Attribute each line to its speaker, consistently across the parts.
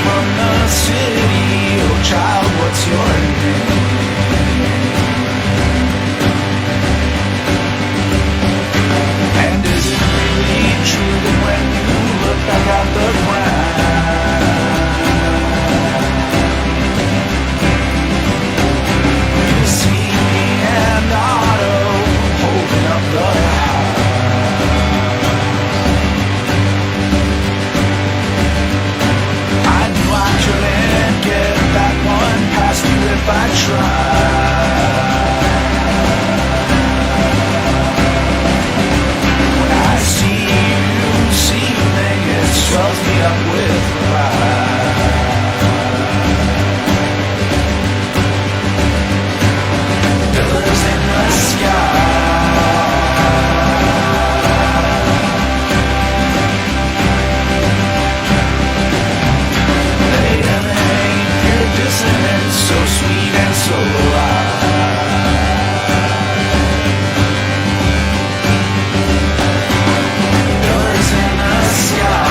Speaker 1: from the city. Oh child, what's your name? And is it really true that when you look back at the ground, you see me and Otto holding up the house? I knew I couldn't get that one past you if I tried. When I see you naked, it swells me up with pride. Pillars in the sky, they emanate pure dissonance, so sweet and so alive. Pillars in the sky,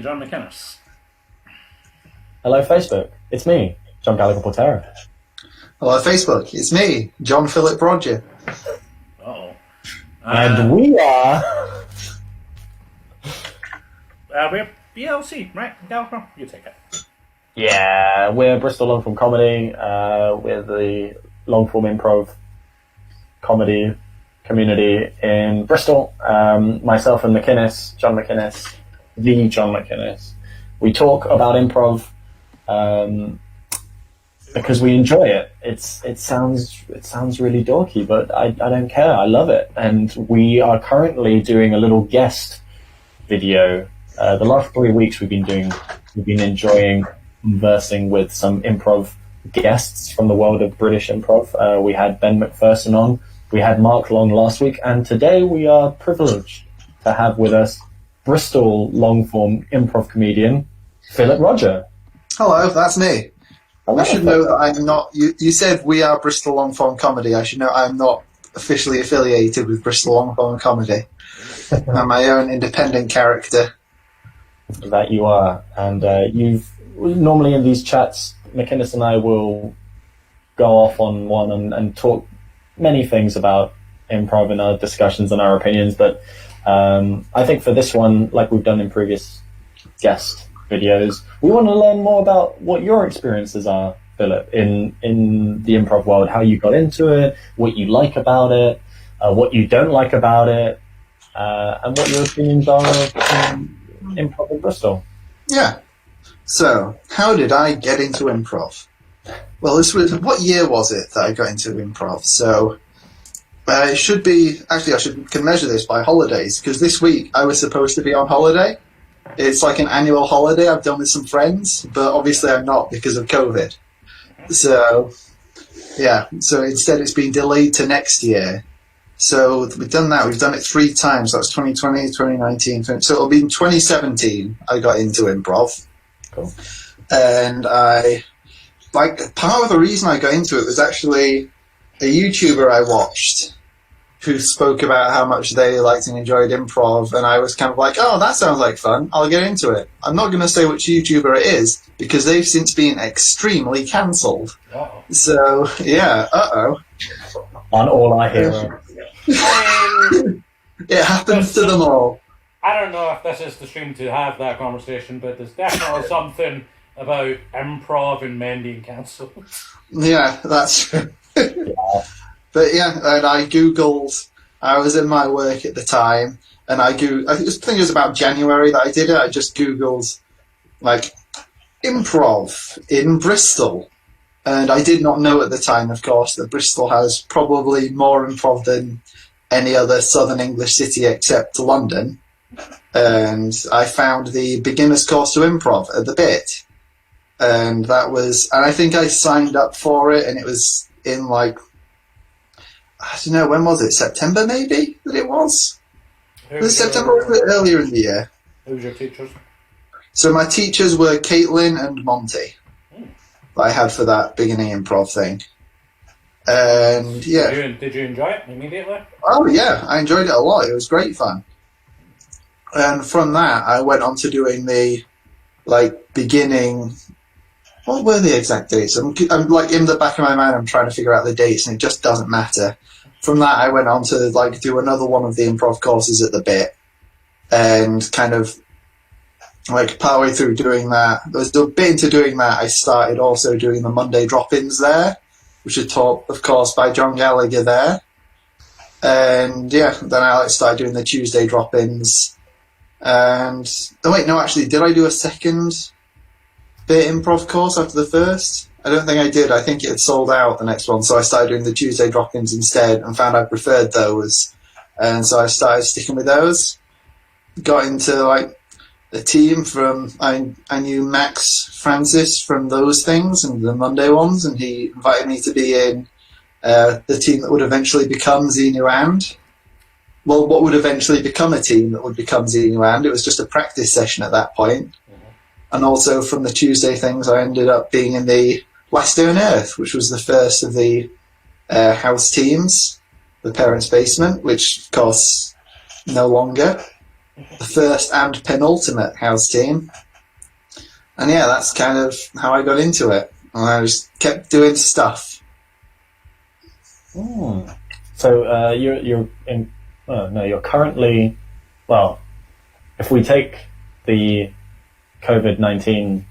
Speaker 2: John McInnes.
Speaker 3: Hello, Facebook. It's me, John Gallagher Portero.
Speaker 4: Hello, Facebook. It's me, John Philip Rodger.
Speaker 2: Uh-oh.
Speaker 3: And we are...
Speaker 2: We're BLC, right? Gallagher, you take it.
Speaker 3: Yeah, we're Bristol Longform Comedy. We're the Longform Improv Comedy community in Bristol. Myself and McInnes, John McInnes, the John McInnes. We talk about improv because we enjoy it. It sounds really dorky, but I don't care. I love it. And we are currently doing a little guest video. The last 3 weeks we've been enjoying conversing with some improv guests from the world of British improv. We had Ben McPherson on. We had Mark Long last week, and today we are privileged to have with us Bristol Longform improv comedian Philip Rodger.
Speaker 4: Hello, that's me.
Speaker 3: Hello,
Speaker 4: I should know that I'm not... You said we are Bristol Longform Comedy. I should know I'm not officially affiliated with Bristol Longform Comedy. I'm my own independent character.
Speaker 3: That you are. And you've... Normally in these chats, McInnes and I will go off on one and talk many things about improv in our discussions and our opinions, but I think for this one, like we've done in previous guest videos, we want to learn more about what your experiences are, Philip, in the improv world, how you got into it, what you like about it, what you don't like about it, and what your opinions are of improv in Bristol.
Speaker 4: Yeah. So, how did I get into improv? Well, what year was it that I got into improv? So, it should be... Actually, can measure this by holidays, because this week I was supposed to be on holiday. It's like an annual holiday I've done with some friends, but obviously I'm not because of COVID. So, yeah. So instead it's been delayed to next year. So we've done that. We've done it 3 times. That's 2020, 2019. So it'll be in 2017 I got into improv.
Speaker 3: Cool.
Speaker 4: And part of the reason I got into it was actually a YouTuber I watched who spoke about how much they liked and enjoyed improv, and I was kind of like, oh, that sounds like fun, I'll get into it. I'm not going to say which YouTuber it is, because they've since been extremely cancelled.
Speaker 2: Uh-oh.
Speaker 4: So, yeah,
Speaker 3: On all I hear.
Speaker 4: It happens to them all.
Speaker 2: I don't know if this is the stream to have that conversation, but there's definitely something about improv and men being cancelled.
Speaker 4: Yeah, that's true. But yeah, and I googled. I was in my work at the time, and I think it was about January that I did it. I just googled like improv in Bristol, and I did not know at the time, of course, that Bristol has probably more improv than any other Southern English city except London. And I found the beginner's course to improv at the Bit, and I think I signed up for it, and it was in like, I don't know, when was it? September, maybe, that it was? Was it September or was it earlier in the year?
Speaker 2: Who was your teachers?
Speaker 4: So my teachers were Caitlin and Monty that I had for that beginning improv thing. And yeah.
Speaker 2: Did you enjoy it immediately?
Speaker 4: Oh yeah, I enjoyed it a lot. It was great fun. And from that, I went on to doing the beginning... What were the exact dates? I'm like in the back of my mind, I'm trying to figure out the dates, and it just doesn't matter. From that, I went on to do another one of the improv courses at the Bit, and kind of partway through doing that, there was a bit into doing that, I started also doing the Monday drop-ins there, which are taught, of course, by John Gallagher there. And yeah, then I started doing the Tuesday drop-ins. And actually, did I do a second Bit improv course after the first? I don't think I did. I think it had sold out, the next one, so I started doing the Tuesday drop-ins instead and found I preferred those, and so I started sticking with those. Got into the team from... I knew Max Francis from those things and the Monday ones, and he invited me to be in the team that would eventually become Xenu And. Well, what would eventually become a team that would become Xenu And. It was just a practice session at that point. And also from the Tuesday things, I ended up being in the Last Day on Earth, which was the first of the house teams, the Parents' Basement, which, of course, no longer. the first and penultimate house team. And yeah, that's kind of how I got into it. And I just kept doing stuff.
Speaker 3: So you're in. No, you're currently. Well, if we take the COVID-19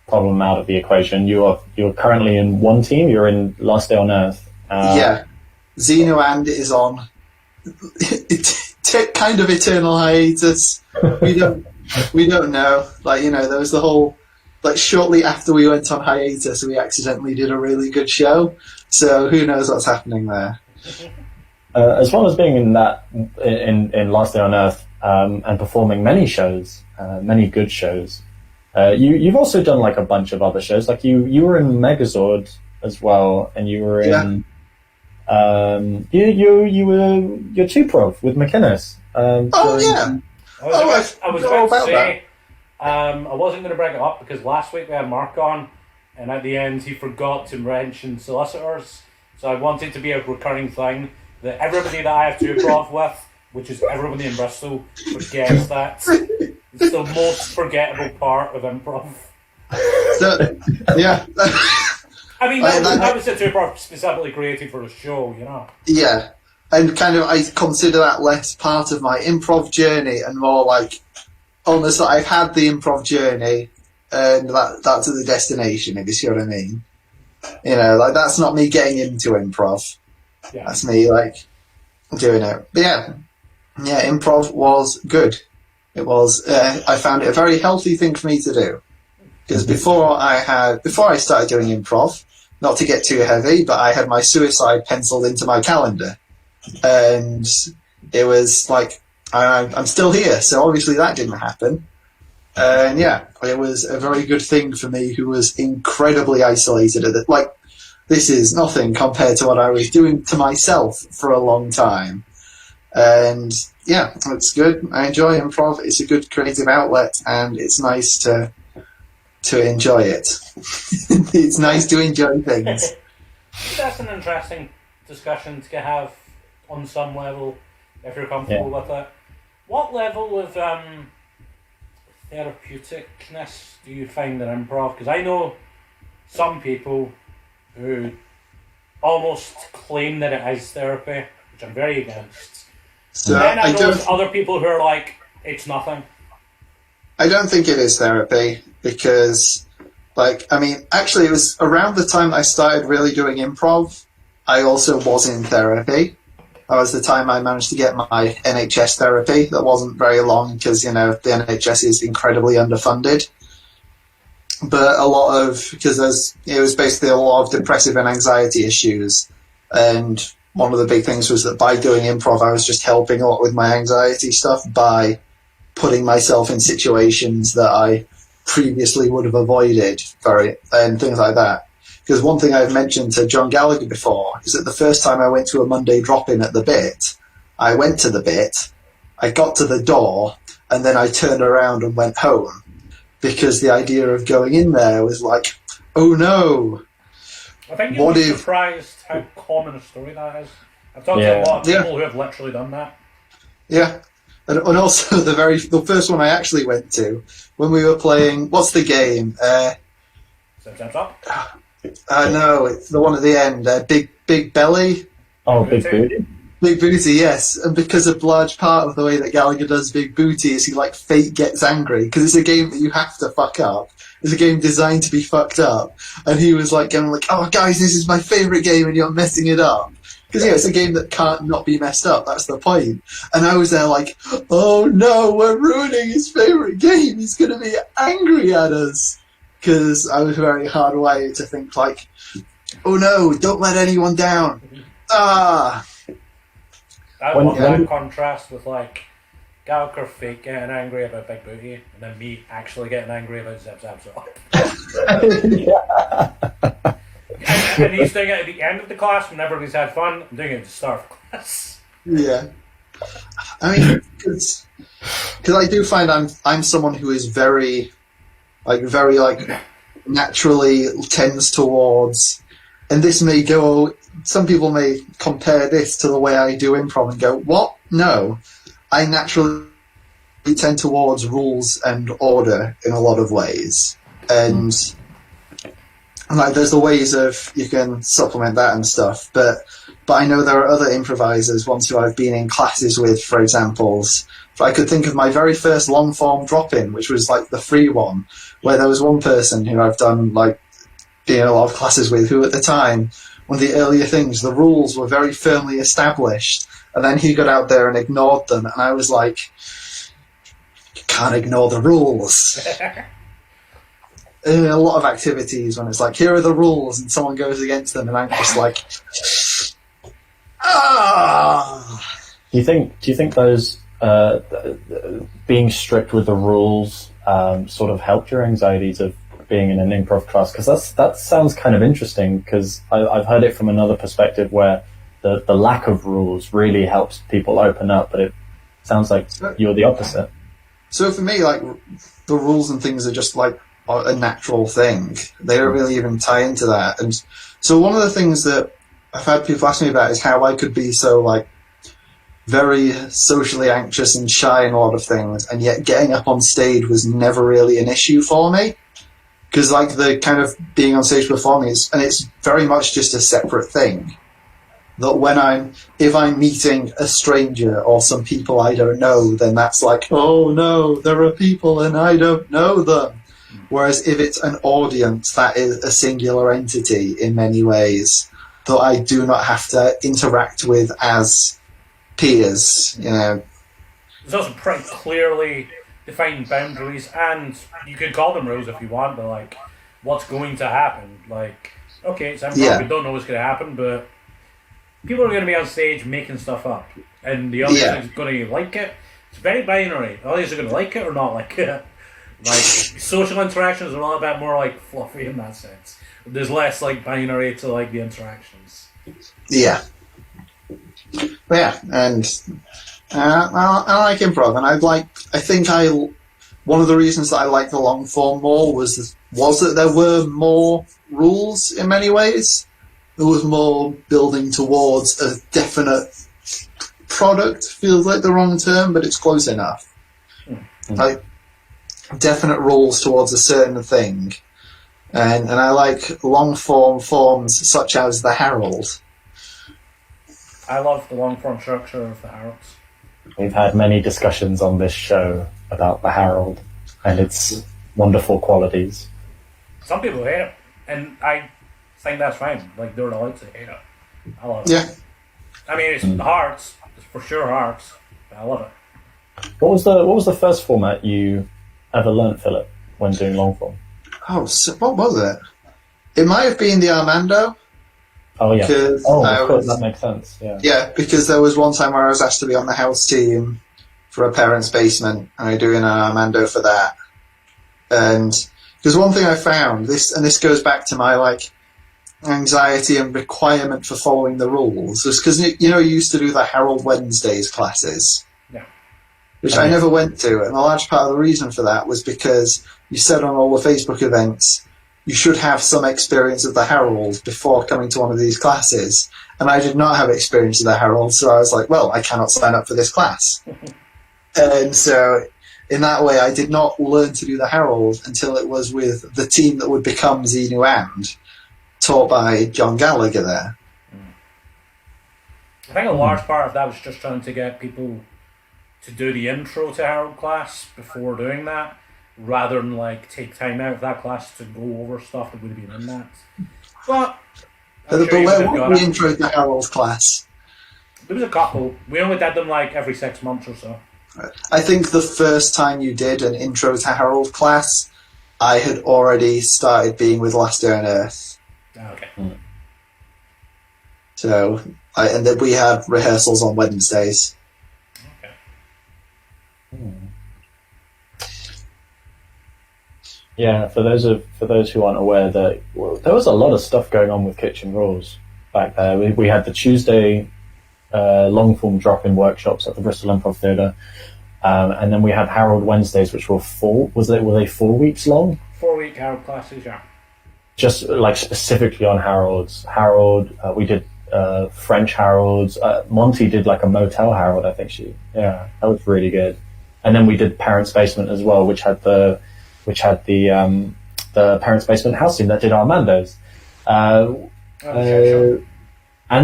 Speaker 3: problem out of the equation, you're currently in one team. You're in Last Day on Earth.
Speaker 4: Yeah, Xenoand is on kind of eternal hiatus. We don't know. Like, you know, there was the whole, like, shortly after we went on hiatus, we accidentally did a really good show. So who knows what's happening there?
Speaker 3: As well as being in Last Day on Earth and performing many shows, many good shows, you've also done like a bunch of other shows. Like you were in Megazord as well, and you were in you're Tuprov with McInnes.
Speaker 2: I was about to say I wasn't going to bring it up because last week we had Mark on, and at the end he forgot to mention solicitors. So I want it to be a recurring thing that everybody that I have to improv with, which is everybody in Bristol, forgets that. It's the most forgettable part of improv.
Speaker 4: So, yeah.
Speaker 2: I mean, that was a improv specifically created for a show, you know.
Speaker 4: Yeah. And kind of, I consider that less part of my improv journey and more like, almost that I've had the improv journey and that's the destination, if you see what I mean. You know, like, that's not me getting into improv.
Speaker 2: Yeah.
Speaker 4: That's me, like, doing it. But yeah, improv was good. It was, I found it a very healthy thing for me to do. Because before I started doing improv, not to get too heavy, but I had my suicide penciled into my calendar. And it was like, I'm still here, so obviously that didn't happen. And yeah, it was a very good thing for me who was incredibly isolated at it. Like, this is nothing compared to what I was doing to myself for a long time. And yeah, it's good. I enjoy improv. It's a good creative outlet, and it's nice to enjoy it. It's nice to enjoy things.
Speaker 2: That's an interesting discussion to have on some level, if you're comfortable with it. What level of therapeuticness do you find in improv? Because I know some people who almost claim that it is therapy, which I'm very against.
Speaker 4: So
Speaker 2: then I know other people who are like, it's nothing.
Speaker 4: I don't think it is therapy because, like, I mean, actually it was around the time I started really doing improv, I also was in therapy. That was the time I managed to get my NHS therapy. That wasn't very long because, you know, the NHS is incredibly underfunded. But because it was basically a lot of depressive and anxiety issues. And one of the big things was that by doing improv, I was just helping a lot with my anxiety stuff by putting myself in situations that I previously would have avoided and things like that. Because one thing I've mentioned to John Gallagher before is that the first time I went to a Monday drop-in at the Bit, I went to the Bit, I got to the door, and then I turned around and went home. Because the idea of going in there was like, oh no.
Speaker 2: I think you'll be surprised how common a story that is. I've talked to a lot of people who have literally done that. Yeah.
Speaker 4: And also the first one I actually went to, when we were playing, what's the game?
Speaker 2: Zip Up?
Speaker 4: No, it's the one at the end. Big Belly.
Speaker 3: Oh, Big Booty.
Speaker 4: Big Booty, yes. And because a large part of the way that Gallagher does Big Booty is he like fake gets angry because it's a game that you have to fuck up. It's a game designed to be fucked up. And he was like going like, oh guys, this is my favourite game and you're messing it up. Because it's a game that can't not be messed up. That's the point. And I was there like, oh no, we're ruining his favourite game. He's going to be angry at us. Because I was very hardwired to think like, oh no, don't let anyone down.
Speaker 2: That was that contrast with like Gallagher fake getting angry about Big Booty and then me actually getting angry about Zip Zap. And he's doing it at the end of the class when everybody's had fun. I'm doing it at the start of class.
Speaker 4: Yeah. I mean, because I do find I'm someone who is very naturally tends towards, and this may go, some people may compare this to the way I do improv and go, what? No, I naturally tend towards rules and order in a lot of ways, and like there's the ways of you can supplement that and stuff, but I know there are other improvisers, ones who I've been in classes with, for examples. I could think of my very first long-form drop-in, which was like the free one, where there was one person who I've done like being in a lot of classes with, who at the time, one of the earlier things, the rules were very firmly established, and then he got out there and ignored them, and I was like, you can't ignore the rules. In a lot of activities when it's like, here are the rules, and someone goes against them, and I'm just like, ah.
Speaker 3: Do you think those being strict with the rules sort of helped your anxieties of being in an improv class? Because that sounds kind of interesting, because I've heard it from another perspective where the lack of rules really helps people open up, but it sounds like you're the opposite.
Speaker 4: So for me, like, the rules and things are just like a natural thing. They don't really even tie into that. And so one of the things that I've had people ask me about is how I could be so like very socially anxious and shy in a lot of things, and yet getting up on stage was never really an issue for me. Because like the kind of being on stage performing and it's very much just a separate thing. That if I'm meeting a stranger or some people I don't know, then that's like, oh no, there are people and I don't know them. Whereas if it's an audience, that is a singular entity in many ways that I do not have to interact with as peers, you know.
Speaker 2: There's also pretty clearly defined boundaries, and you can call them rules if you want, but like, what's going to happen? Like, okay, it's improv, we don't know what's going to happen, but people are going to be on stage making stuff up, and the audience is going to like it. It's very binary. The audience are going to like it or not like it. Like, social interactions are a little bit more like fluffy in that sense. There's less like binary to like the interactions.
Speaker 4: Yeah. But yeah, and I like improv, and one of the reasons that I like the long form more was that there were more rules in many ways. There was more building towards a definite product. Feels like the wrong term, but it's close enough. Mm-hmm. Like definite rules towards a certain thing, and I like long form forms such as the Herald.
Speaker 2: I love the long form structure of the Heralds.
Speaker 3: We've had many discussions on this show about the Herald and its wonderful qualities.
Speaker 2: Some people hate it, and I think that's fine. Like, they're allowed to hate it. I love it.
Speaker 4: Yeah.
Speaker 2: I mean, it's hearts. It's for sure hearts. But I love it.
Speaker 3: What was the first format you ever learnt, Philip, when doing long form?
Speaker 4: Oh, so what was it? It might have been the Armando.
Speaker 3: Oh yeah. Of course, that makes sense. Yeah.
Speaker 4: Yeah, because there was one time where I was asked to be on the house team for a parent's basement, and I do an Armando for that. And because one thing I found, this goes back to my like anxiety and requirement for following the rules, was because you used to do the Harold Wednesdays classes, which I never went to, and a large part of the reason for that was because you said on all the Facebook events you should have some experience of the Herald before coming to one of these classes. And I did not have experience of the Herald, so I was like, well, I cannot sign up for this class. And so in that way, I did not learn to do the Herald until it was with the team that would become Xenu And, taught by John Gallagher there.
Speaker 2: I think a large part of that was just trying to get people to do the intro to Herald class before doing that, rather than like take time out of that class to go over stuff that would have been in that. But
Speaker 4: where was the intro to Harold's class?
Speaker 2: There was a couple. We only did them like every 6 months or so.
Speaker 4: I think the first time you did an intro to Harold class, I had already started being with Last Day on Earth.
Speaker 2: Okay.
Speaker 4: So, and then we had rehearsals on Wednesdays.
Speaker 2: Okay.
Speaker 3: Yeah, for those who aren't aware, there was a lot of stuff going on with Kitchen Rules back there. We had the Tuesday long form drop-in workshops at the Bristol Improv Theatre, and then we had Harold Wednesdays, which were were they 4 weeks long?
Speaker 2: 4-week Harold classes, yeah.
Speaker 3: Just like specifically on Harold, we did French Harolds. Monty did like a motel Harold, I think that was really good. and then we did Parents' Basement as well, which had the Parents' Basement house team that did Armando's. And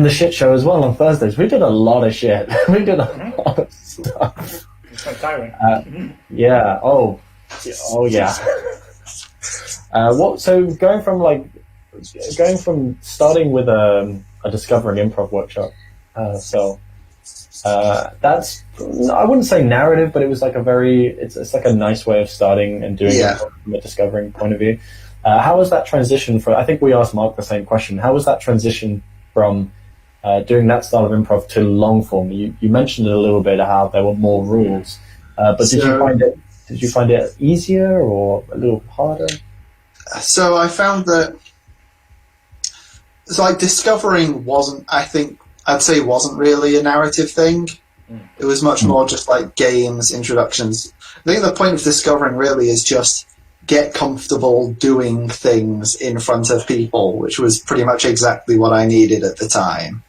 Speaker 3: the shit show as well on Thursdays. We did a lot of shit. We did a lot of stuff.
Speaker 2: It's quite tiring.
Speaker 3: Yeah. Oh yeah. So going from starting with a discovering improv workshop. That's, I wouldn't say narrative, but it was like it's like a nice way of starting and doing it from a discovering point of view. How was that transition I think we asked Mark the same question. How was that transition from doing that style of improv to Longform? You mentioned it a little bit, how there were more rules, but did you find it easier or a little harder?
Speaker 4: So I found that it's like discovering I'd say wasn't really a narrative thing. It was much more just like games, introductions. I think the point of discovering really is just get comfortable doing things in front of people, which was pretty much exactly what I needed at the time.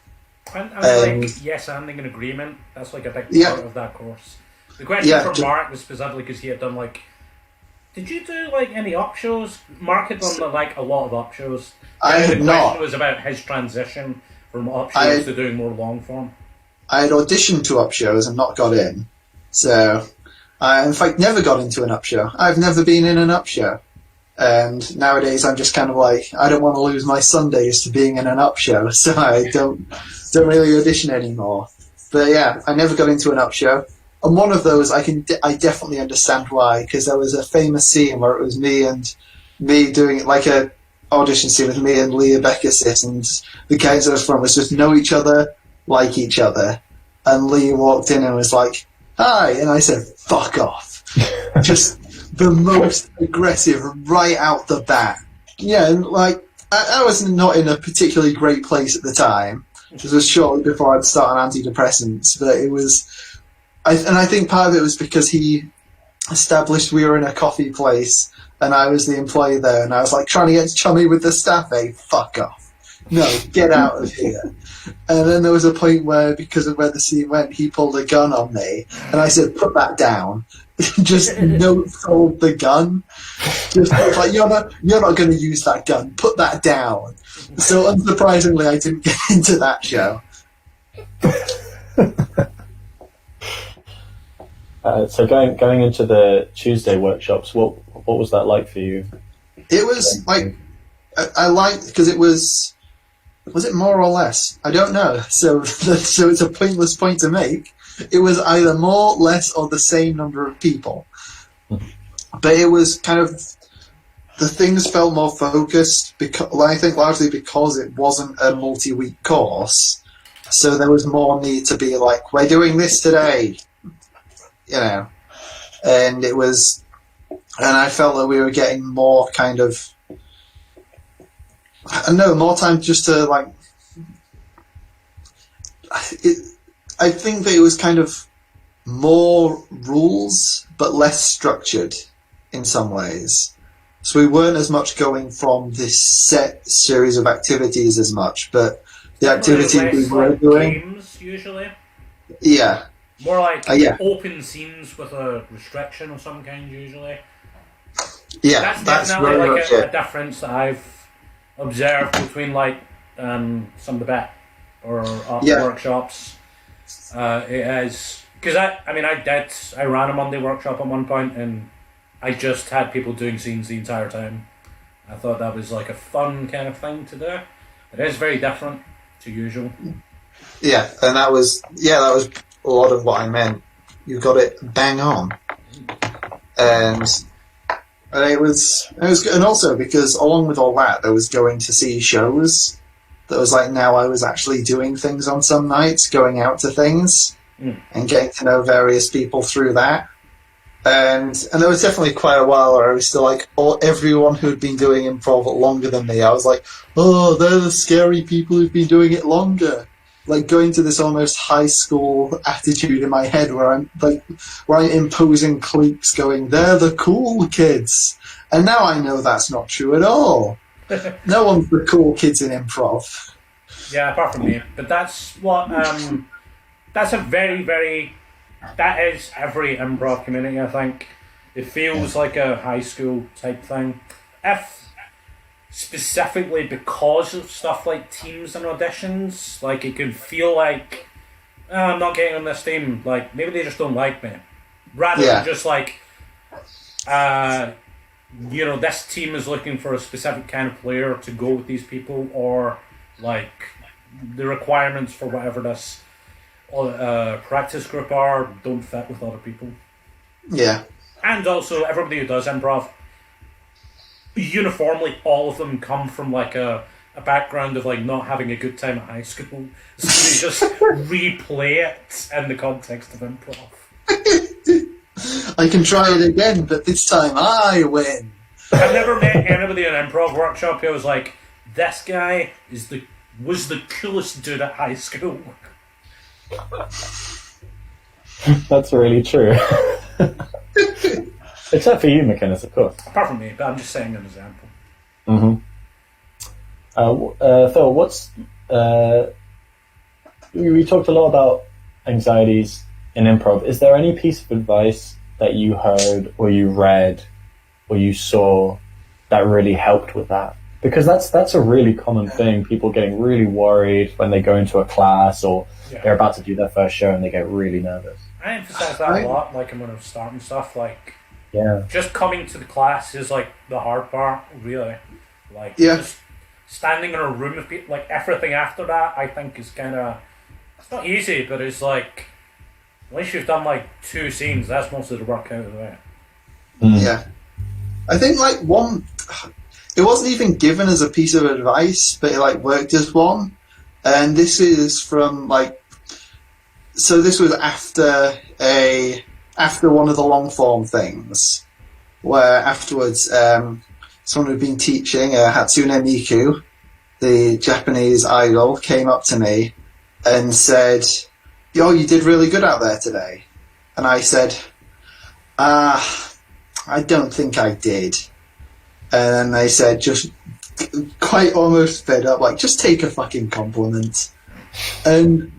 Speaker 2: And like, yes, I'm in agreement. That's like a big part of that course. The question for Mark was specifically because he had done like, did you do like any up shows? Mark had done like a lot of up shows.
Speaker 4: I had not.
Speaker 2: The question was about his transition from up shows to doing more long form.
Speaker 4: I had auditioned to up shows and not got in. So I, in fact, never got into an up show. I've never been in an up show. And nowadays I'm just kind of like, I don't want to lose my Sundays to being in an up show, so I don't really audition anymore. But yeah, I never got into an up show. And one of those, I definitely understand why, because there was a famous scene where it was me doing it like a audition scene with me and Leah Beckersit, and the guys I was from was just know each other, like each other. And Leah walked in and was like, "Hi," and I said, "Fuck off." Just the most aggressive right out the bat. Yeah, and like, I was not in a particularly great place at the time. It was shortly before I'd start on antidepressants, but it was... I think part of it was because he established we were in a coffee place and I was the employee there, and I was like trying to get chummy with the staff. Fuck off. No, get out of here. And then there was a point where, because of where the scene went, he pulled a gun on me, and I said, "Put that down." Just hold the gun. Just like, you're not going to use that gun. Put that down. So unsurprisingly, I didn't get into that show.
Speaker 3: So going into the Tuesday workshops, what was that like for you?
Speaker 4: It was like, I liked, because it was it more or less? I don't know. So it's a pointless point to make. It was either more, less, or the same number of people. But it was kind of, the things felt more focused, because I think largely because it wasn't a multi-week course. So there was more need to be like, we're doing this today. You know, and it was, and I felt that we were getting more kind of, I don't know, more time just to like, I think that it was kind of more rules, but less structured in some ways. So we weren't as much going from this set series of activities as much, but the activity we were doing.
Speaker 2: Games, usually?
Speaker 4: Yeah.
Speaker 2: More like open scenes with a restriction of some kind, usually.
Speaker 4: Yeah,
Speaker 2: that's definitely like a difference that I've observed between like some of the bet or workshops. It is, because I ran a Monday workshop at one point, and I just had people doing scenes the entire time. I thought that was like a fun kind of thing to do. It is very different to usual. Yeah,
Speaker 4: and that was a lot of what I meant. You got it bang on. And it was good. And also because along with all that, there was going to see shows. That was like, now I was actually doing things on some nights, going out to things and getting to know various people through that. And there was definitely quite a while where I was still like, everyone who'd been doing improv longer than me, I was like, oh, they're the scary people who've been doing it longer. Like going to this almost high school attitude in my head where I'm imposing cliques going, they're the cool kids. And now I know that's not true at all. No one's the cool kids in improv.
Speaker 2: Yeah, apart from me. But that's what, that's a very, very that is every improv community, I think. It feels like a high school type thing. If specifically because of stuff like teams and auditions, like it could feel like, oh, I'm not getting on this team. Like maybe they just don't like me, rather than just like, this team is looking for a specific kind of player to go with these people, or like the requirements for whatever this practice group are don't fit with other people.
Speaker 4: Yeah.
Speaker 2: And also everybody who does improv, uniformly all of them come from like a background of like not having a good time at high school, so they just replay it in the context of improv.
Speaker 5: I can try it again, but this time I win.
Speaker 2: I've never met anybody in an improv workshop who was like, this guy was the coolest dude at high school.
Speaker 3: That's really true. Except for you, McInnes, of course.
Speaker 2: Apart from me, but I'm just saying an example.
Speaker 3: Mm-hmm. Phil, we talked a lot about anxieties in improv. Is there any piece of advice that you heard or you read or you saw that really helped with that? Because that's a really common thing, people getting really worried when they go into a class or they're about to do their first show and they get really nervous.
Speaker 2: I emphasize that a lot, like when I'm starting stuff, like
Speaker 3: Yeah.
Speaker 2: just coming to the class is like the hard part, really. Like just standing in a room with people, like everything after that, I think is kind of, it's not easy, but it's like, at least you've done like 2 scenes, that's most of the work out of the way.
Speaker 5: Yeah. I think like it wasn't even given as a piece of advice, but it like worked as one. And this is from so this was after one of the Longform things, where afterwards someone who'd been teaching, Hatsune Miku, the Japanese idol, came up to me and said, "Yo, you did really good out there today." And I said, I don't think I did. And they said, just quite almost fed up, like, just take a fucking compliment. And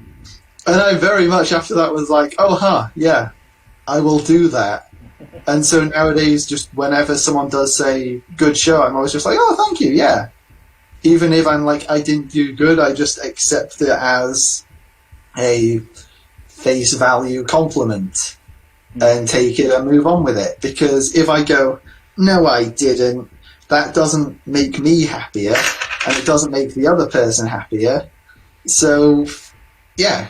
Speaker 5: I very much after that was like, yeah, I will do that. And so nowadays, just whenever someone does say good show, I'm always just like, oh, thank you, yeah. Even if I'm like, I didn't do good, I just accept it as a face value compliment and take it and move on with it. Because if I go, no, I didn't, that doesn't make me happier, and it doesn't make the other person happier. So, yeah,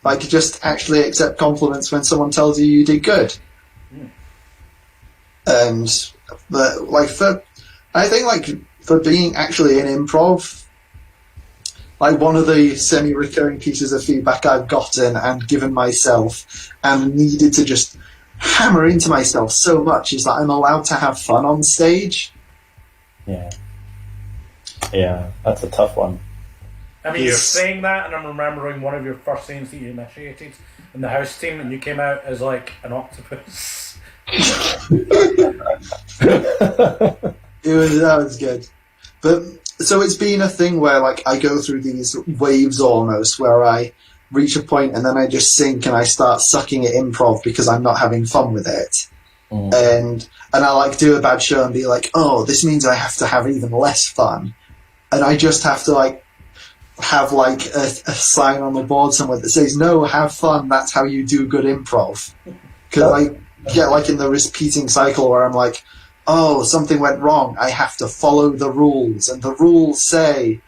Speaker 5: like, just actually accept compliments when someone tells you you did good. And, I think, for being actually in improv, like, one of the semi-recurring pieces of feedback I've gotten and given myself and needed to just hammer into myself so much is that I'm allowed to have fun on stage.
Speaker 3: Yeah, that's a tough one.
Speaker 2: I mean, you're saying that, and I'm remembering one of your first scenes that you initiated in the house team, and you came out as like an octopus.
Speaker 5: That was good. But so it's been a thing where like I go through these waves almost, where I reach a point and then I just sink and I start sucking at improv because I'm not having fun with it. And I like do a bad show and be like, oh, this means I have to have even less fun. And I just have to like have like a sign on the board somewhere that says, no, have fun, that's how you do good improv. Because I get like in the repeating cycle where I'm like, oh, something went wrong, I have to follow the rules, and the rules say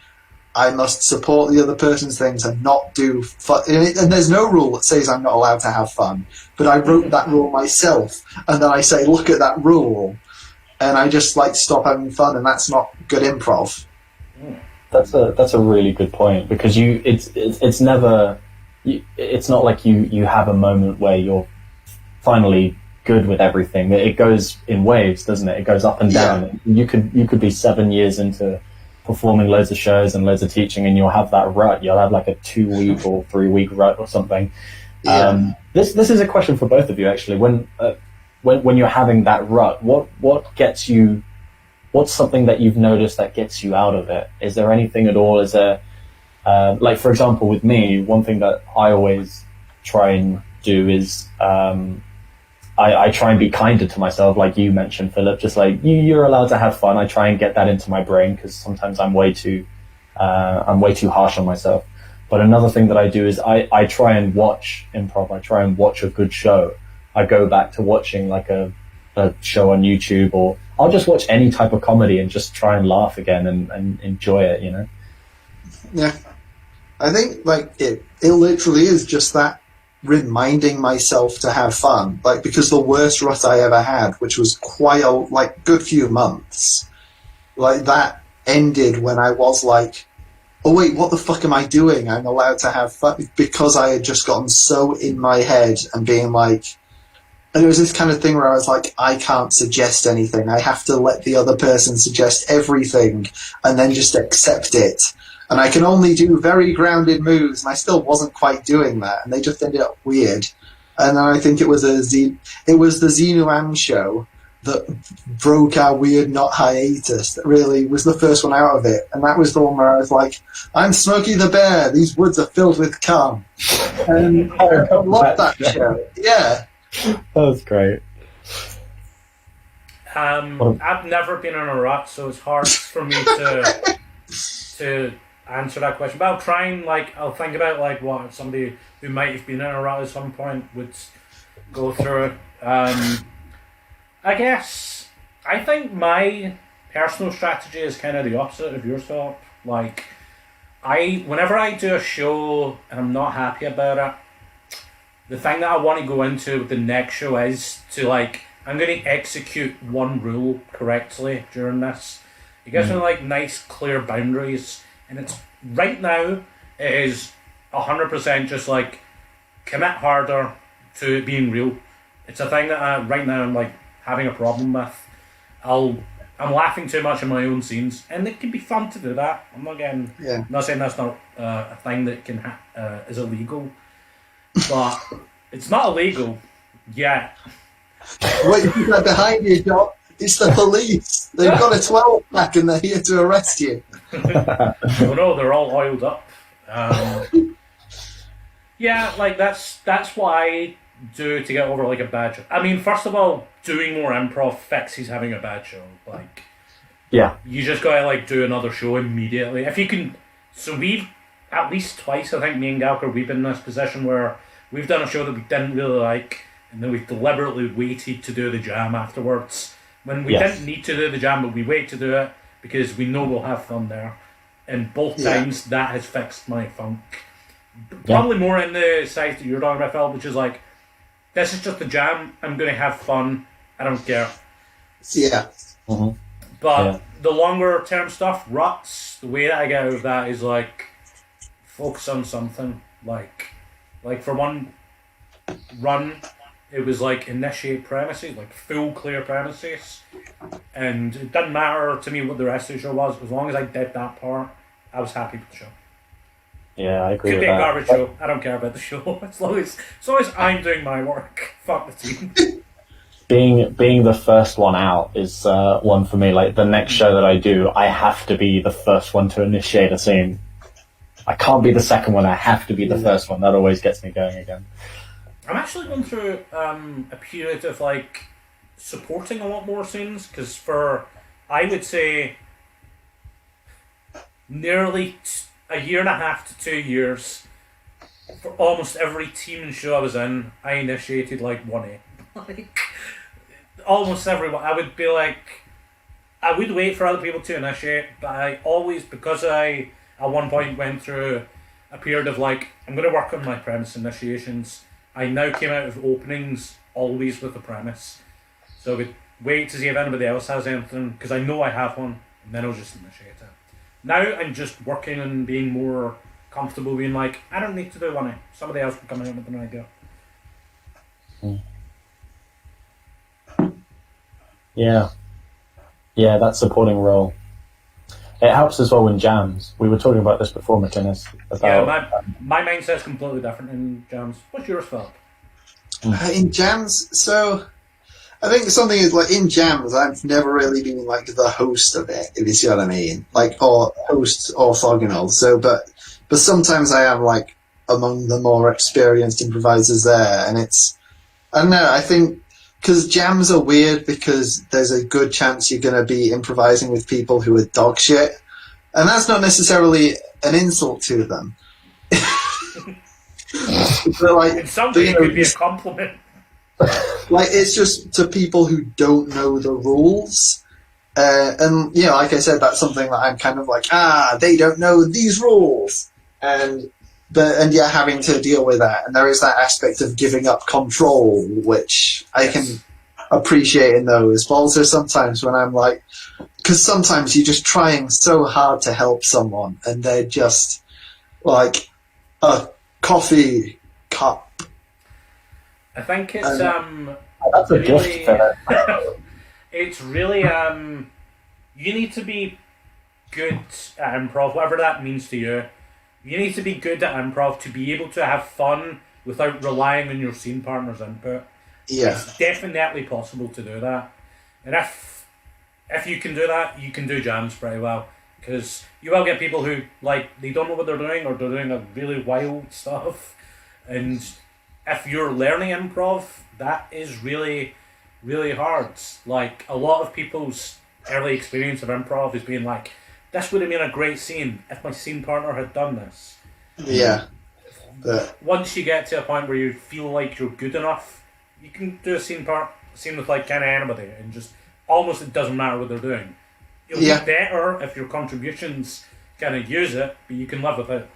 Speaker 5: I must support the other person's things and not do fun. And there's no rule that says I'm not allowed to have fun, but I wrote that rule myself, and then I say, look at that rule, and I just like stop having fun, and that's not good improv.
Speaker 3: That's a really good point, because it's never, it's not like you have a moment where you're finally good with everything. It goes in waves, doesn't it? It goes up and down. Yeah. You could be 7 years into performing loads of shows and loads of teaching, and you'll have that rut. You'll have like a 2-week or 3-week rut or something. Yeah. This is a question for both of you, actually. When you're having that rut, what gets you? What's something that you've noticed that gets you out of it? Is there anything at all? Is there, like for example, with me, one thing that I always try and do is I try and be kinder to myself, like you mentioned, Philip. Just like you're allowed to have fun. I try and get that into my brain because sometimes I'm way too harsh on myself. But another thing that I do is I try and watch improv. I try and watch a good show. I go back to watching like a show on YouTube, or I'll just watch any type of comedy and just try and laugh again and enjoy it, you know?
Speaker 5: Yeah. I think like it literally is just that reminding myself to have fun. Like, because the worst rut I ever had, which was quite a good few months, like that ended when I was like, oh wait, what the fuck am I doing? I'm allowed to have fun, because I had just gotten so in my head and being like, and it was this kind of thing where I was like, I can't suggest anything. I have to let the other person suggest everything and then just accept it. And I can only do very grounded moves, and I still wasn't quite doing that, and they just ended up weird. And then I think it was the Xenu Am show that broke our weird not hiatus. That really was the first one out of it, and that was the one where I was like, "I'm Smokey the Bear. These woods are filled with cum." And I loved that show. Yeah.
Speaker 3: That was great.
Speaker 2: I've never been in a rut, so it's hard for me to answer that question. But I'll try and I'll think about what somebody who might have been in a rut at some point would go through. I guess I think my personal strategy is kind of the opposite of yours, Philip. Whenever I do a show and I'm not happy about it, the thing that I want to go into with the next show is to I'm going to execute one rule correctly during this. It gives me nice clear boundaries, and it's right now it is 100% just commit harder to being real. It's a thing that right now I'm having a problem with. I'm laughing too much in my own scenes, and it can be fun to do that. I'm not saying that's not a thing that can is illegal. But it's not illegal yet.
Speaker 5: Wait, behind you, John. It's the police. They've got a 12-pack and they're here to arrest you.
Speaker 2: Oh no, they're all oiled up. That's what I do to get over a bad show. I mean, first of all, doing more improv fixes having a bad show.
Speaker 3: Yeah.
Speaker 2: You just gotta do another show immediately. If you can. So we've at least twice, I think, me and Gallagher, we've been in this position where we've done a show that we didn't really like, and then we've deliberately waited to do the jam afterwards. When we didn't need to do the jam, but we wait to do it because we know we'll have fun there. And both times that has fixed my funk. Probably more in the side that you're talking about, Phil, which is this is just a jam, I'm going to have fun, I don't care.
Speaker 5: Yeah.
Speaker 3: Mm-hmm.
Speaker 2: But the longer term stuff, ruts, the way that I get out of that is focus on something. For one run, it was initiate premises, full clear premises, and it didn't matter to me what the rest of the show was. As long as I did that part, I was happy with the show.
Speaker 3: Yeah, I agree
Speaker 2: Could
Speaker 3: with
Speaker 2: be
Speaker 3: that.
Speaker 2: a garbage show. I don't care about the show as long as I'm doing my work. Fuck the team.
Speaker 3: Being the first one out is one for me. The next show that I do, I have to be the first one to initiate a scene. I can't be the second one. I have to be the first one. That always gets me going again.
Speaker 2: I'm actually going through a period of supporting a lot more scenes, because for, I would say, nearly a year and a half to 2 years, for almost every team and show I was in, I initiated 1A. Almost everyone. I would be I would wait for other people to initiate, but I always, because I at one point went through a period of I'm going to work on my premise initiations. I now came out of openings always with a premise. So I would wait to see if anybody else has anything, because I know I have one, and then I'll just initiate it. Now I'm just working on being more comfortable being I don't need to do one. Somebody else will come out with an idea.
Speaker 3: Yeah, that supporting role. It helps as well in jams. We were talking about this before, McInnes.
Speaker 2: My mindset's completely different in jams. What's yours, Philip?
Speaker 5: In jams, so I think something is in jams, I've never really been the host of it, if you see what I mean, or host orthogonal. So, but sometimes I am among the more experienced improvisers there, and I don't know, I think because jams are weird because there's a good chance you're going to be improvising with people who are dog shit, and that's not necessarily an insult to them. But like,
Speaker 2: In some way, it could be a compliment.
Speaker 5: like, it's just to people who don't know the rules. And, you know, like I said, that's something that I'm kind of like, they don't know these rules. And yeah, having to deal with that. And there is that aspect of giving up control, which I can appreciate in those. But also sometimes when I'm like, because sometimes you're just trying so hard to help someone and they're just like a coffee cup.
Speaker 2: I think it's
Speaker 3: That's a
Speaker 2: really,
Speaker 3: gift.
Speaker 2: it's really you need to be good at improv, whatever that means to you. You need to be good at improv to be able to have fun without relying on your scene partner's input.
Speaker 5: Yeah.
Speaker 2: It's definitely possible to do that, and if you can do that, you can do jams pretty well, because you will get people who, like, they don't know what they're doing, or they're doing a really wild stuff, and if you're learning improv, that is really, really hard. Like, a lot of people's early experience of improv is being like, this would have been a great scene if my scene partner had done this.
Speaker 5: Yeah. But
Speaker 2: Once you get to a point where you feel like you're good enough, you can do a scene with like kind of anybody, and just almost it doesn't matter what they're doing. It'll be better if your contributions kind of use it, but you can live with it.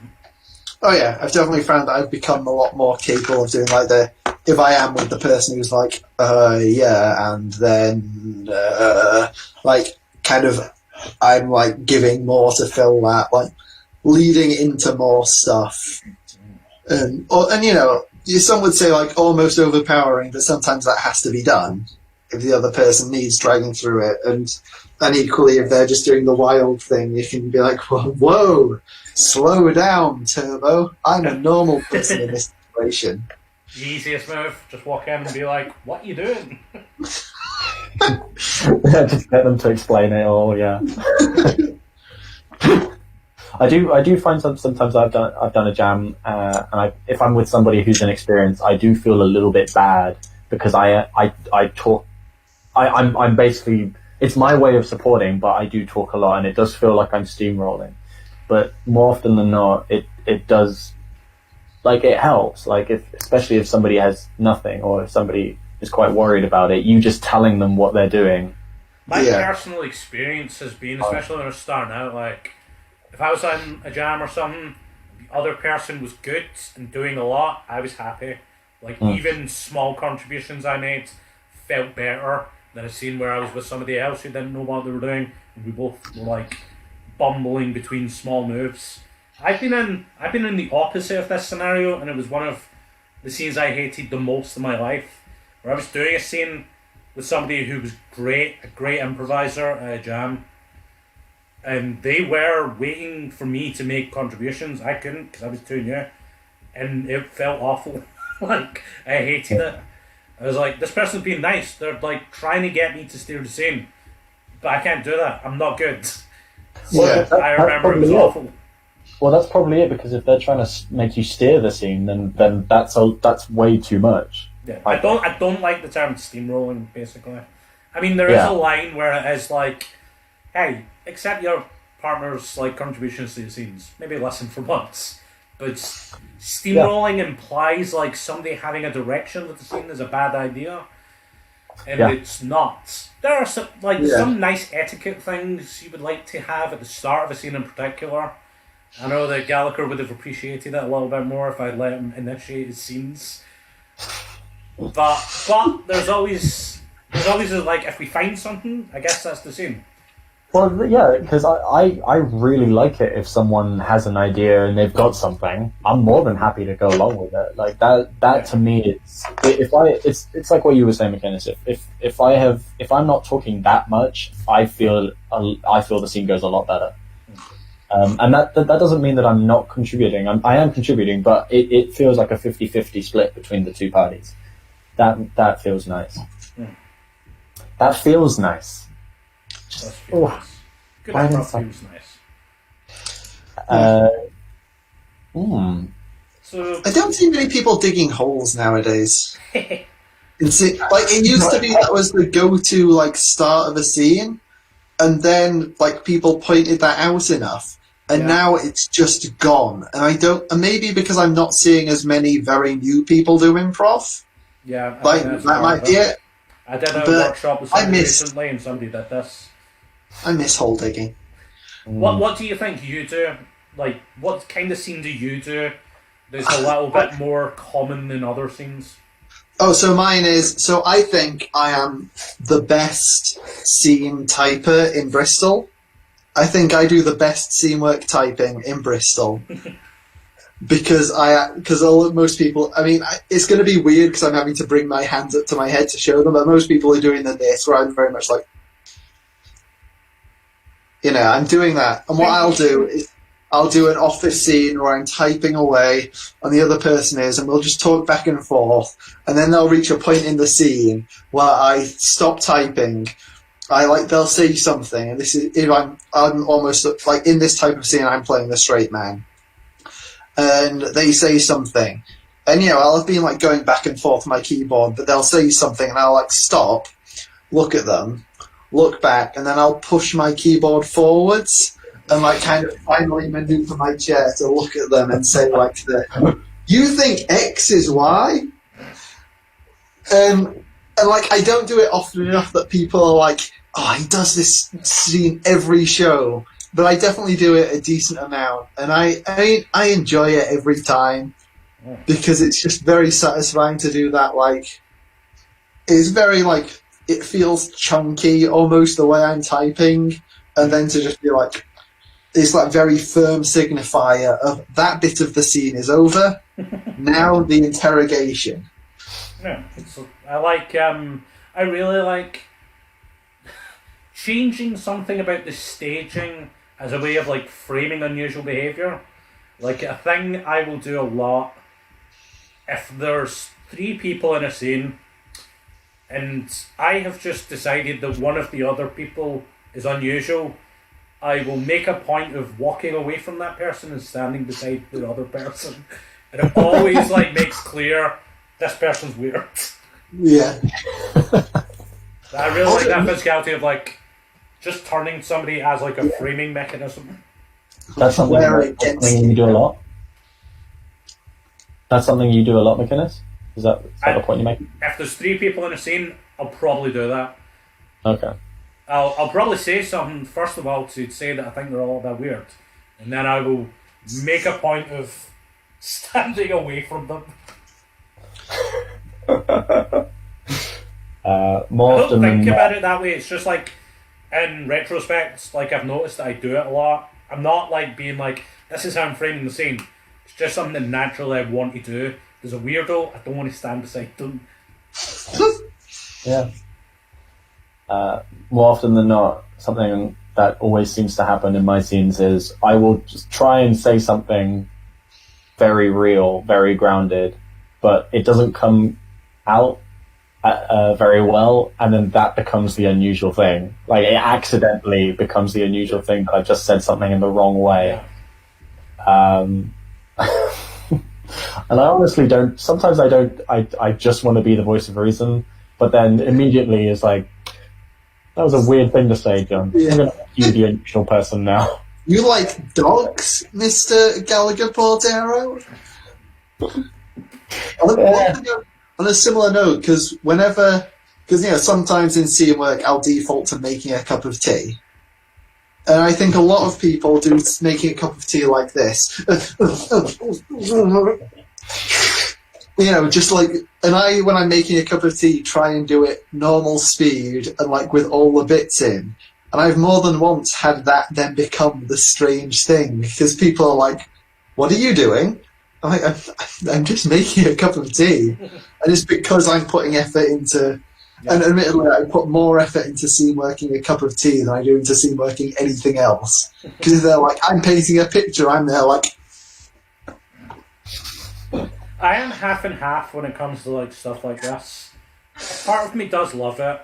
Speaker 5: oh yeah, I've definitely found that I've become a lot more capable of doing like if I am with the person who's like, yeah, and then like kind of I'm like giving more to fill that, like leading into more stuff. And you know, some would say like almost overpowering, but sometimes that has to be done if the other person needs dragging through it. And equally, if they're just doing the wild thing, you can be like, whoa, slow down, Turbo. I'm a normal person in this situation.
Speaker 2: The easiest move, just walk in and be like, what are you doing?
Speaker 3: Just get them to explain it all. Yeah. I do find sometimes I've done a jam, and if I'm with somebody who's inexperienced, I do feel a little bit bad because I'm basically, it's my way of supporting, but I do talk a lot, and it does feel like I'm steamrolling. But more often than not, it does, like, it helps. Like, especially if somebody has nothing, or if somebody is quite worried about it, you just telling them what they're doing.
Speaker 2: My personal experience has been, especially when I was starting out, like, if I was on a jam or something, the other person was good and doing a lot, I was happy. Like, even small contributions I made felt better than a scene where I was with somebody else who didn't know what they were doing, and we both were, like, bumbling between small moves. I've been in the opposite of this scenario, and it was one of the scenes I hated the most in my life, where I was doing a scene with somebody who was a great improviser at a jam, and they were waiting for me to make contributions. I couldn't because I was too new, and it felt awful. Like, I hated it. I was like, this person's being nice. They're like trying to get me to steer the scene, but I can't do that. I'm not good.
Speaker 5: Yeah.
Speaker 2: I remember it was awful.
Speaker 3: Well, that's probably it, because if they're trying to make you steer the scene, then that's way too much.
Speaker 2: Yeah, I don't like the term steamrolling, basically. I mean, there is a line where it is like, hey, accept your partner's like contributions to the scenes. Maybe listen for once. But steamrolling implies like somebody having a direction with the scene is a bad idea. And it's not. There are some nice etiquette things you would like to have at the start of a scene in particular. I know that Gallagher would have appreciated it a little bit more if I'd let him initiate his scenes. But there's always like, if we find something, I guess that's the scene.
Speaker 3: Well, yeah, because I really like it if someone has an idea and they've got something. I'm more than happy to go along with it. Like that to me, it's like what you were saying, McInnes. If I'm not talking that much, I feel the scene goes a lot better. And that doesn't mean that I'm not contributing. I am contributing, but it feels like a 50-50 split between the two parties. That feels nice. That feels nice.
Speaker 2: Good improv feels nice. So
Speaker 5: I don't see many people digging holes nowadays. Like it used to be that was the go-to like start of a scene, and then like people pointed that out enough, and now it's just gone. And I don't. And maybe because I'm not seeing as many very new people do improv.
Speaker 2: Yeah,
Speaker 5: Like that might be it.
Speaker 2: I did a workshop with somebody recently, and somebody did this.
Speaker 5: I miss hole digging.
Speaker 2: What do you think you do? Like, what kind of scene do you do that's a little bit more common than other scenes?
Speaker 5: Oh, so mine is... So I think I am the best scene typer in Bristol. I think I do the best scene work typing in Bristol. Because most people... I mean, it's going to be weird because I'm having to bring my hands up to my head to show them, but most people are doing this where I'm very much like... You know, I'm doing that. And what I'll do is I'll do an office scene where I'm typing away and the other person is, and we'll just talk back and forth. And then they'll reach a point in the scene where I stop typing. They'll say something. And this is, if I'm almost like in this type of scene, I'm playing the straight man. And they say something. And, you know, I'll have been like going back and forth on my keyboard, but they'll say something and I'll like stop, look at them, look back, and then I'll push my keyboard forwards and like kind of finally maneuver my chair to look at them and say like, you think X is Y? And like I don't do it often enough that people are like, oh, he does this scene every show. But I definitely do it a decent amount, and I enjoy it every time because it's just very satisfying to do that. Like, it's very like, it feels chunky almost the way I'm typing, and then to just be like, it's like very firm signifier of that bit of the scene is over. Now the interrogation.
Speaker 2: Yeah, I really like changing something about the staging as a way of like framing unusual behaviour. Like a thing I will do a lot if there's 3 people in a scene and I have just decided that one of the other people is unusual, I will make a point of walking away from that person and standing beside the other person. And it always like makes clear this person's weird.
Speaker 5: Yeah.
Speaker 2: I really like that physicality of like just turning somebody as like a framing mechanism.
Speaker 3: That's something you do a lot? That's something you do a lot, McInnes? Is that the point you make?
Speaker 2: If there's 3 people in a scene, I'll probably do that.
Speaker 3: Okay.
Speaker 2: I'll probably say something, first of all, to say that I think they're all a bit weird. And then I will make a point of standing away from them.
Speaker 3: More
Speaker 2: I
Speaker 3: often
Speaker 2: don't think
Speaker 3: than
Speaker 2: about
Speaker 3: not.
Speaker 2: it that way. It's just like, in retrospect, like I've noticed that I do it a lot. I'm not like being like, this is how I'm framing the scene. It's just something that naturally I want to do. There's a weirdo, I don't want to stand beside them.
Speaker 3: Yeah. More often than not, something that always seems to happen in my scenes is I will just try and say something very real, very grounded, but it doesn't come out very well, and then that becomes the unusual thing. Like, it accidentally becomes the unusual thing that I've just said something in the wrong way.
Speaker 2: Yeah.
Speaker 3: And I honestly don't, sometimes I just want to be the voice of reason, but then immediately it's like, that was a weird thing to say, John.
Speaker 5: Yeah.
Speaker 3: I'm going to make you the unusual person now.
Speaker 5: You like dogs, Mr. Gallagher Portero? On a similar note, because you know, sometimes in scene work I'll default to making a cup of tea. And I think a lot of people do making a cup of tea like this. You know, just like, and when I'm making a cup of tea, try and do it normal speed and like with all the bits in. And I've more than once had that then become the strange thing, because people are like, what are you doing? I'm like, I'm just making a cup of tea. And it's because I'm putting effort into, and admittedly I put more effort into scene working a cup of tea than I do into scene working anything else. Because if they're like, I'm painting a picture, I'm there like...
Speaker 2: I am half and half when it comes to like stuff like this. A part of me does love it.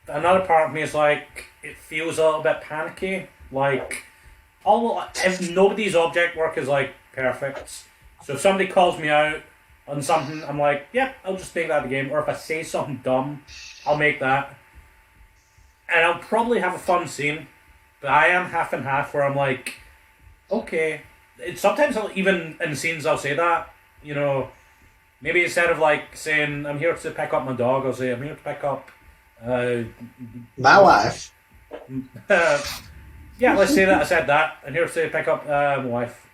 Speaker 2: Another part of me is like, it feels a little bit panicky. Like, if nobody's object work is like perfect, So if somebody calls me out on something, I'm like, yep, I'll just make that the game. Or if I say something dumb, I'll make that. And I'll probably have a fun scene. But I am half and half where I'm like, okay. Sometimes even in scenes I'll say that, you know, maybe instead of like saying, I'm here to pick up my dog, I'll say, I'm here to pick up...
Speaker 5: My wife.
Speaker 2: Yeah, let's say that I said that. I'm here to pick up my wife.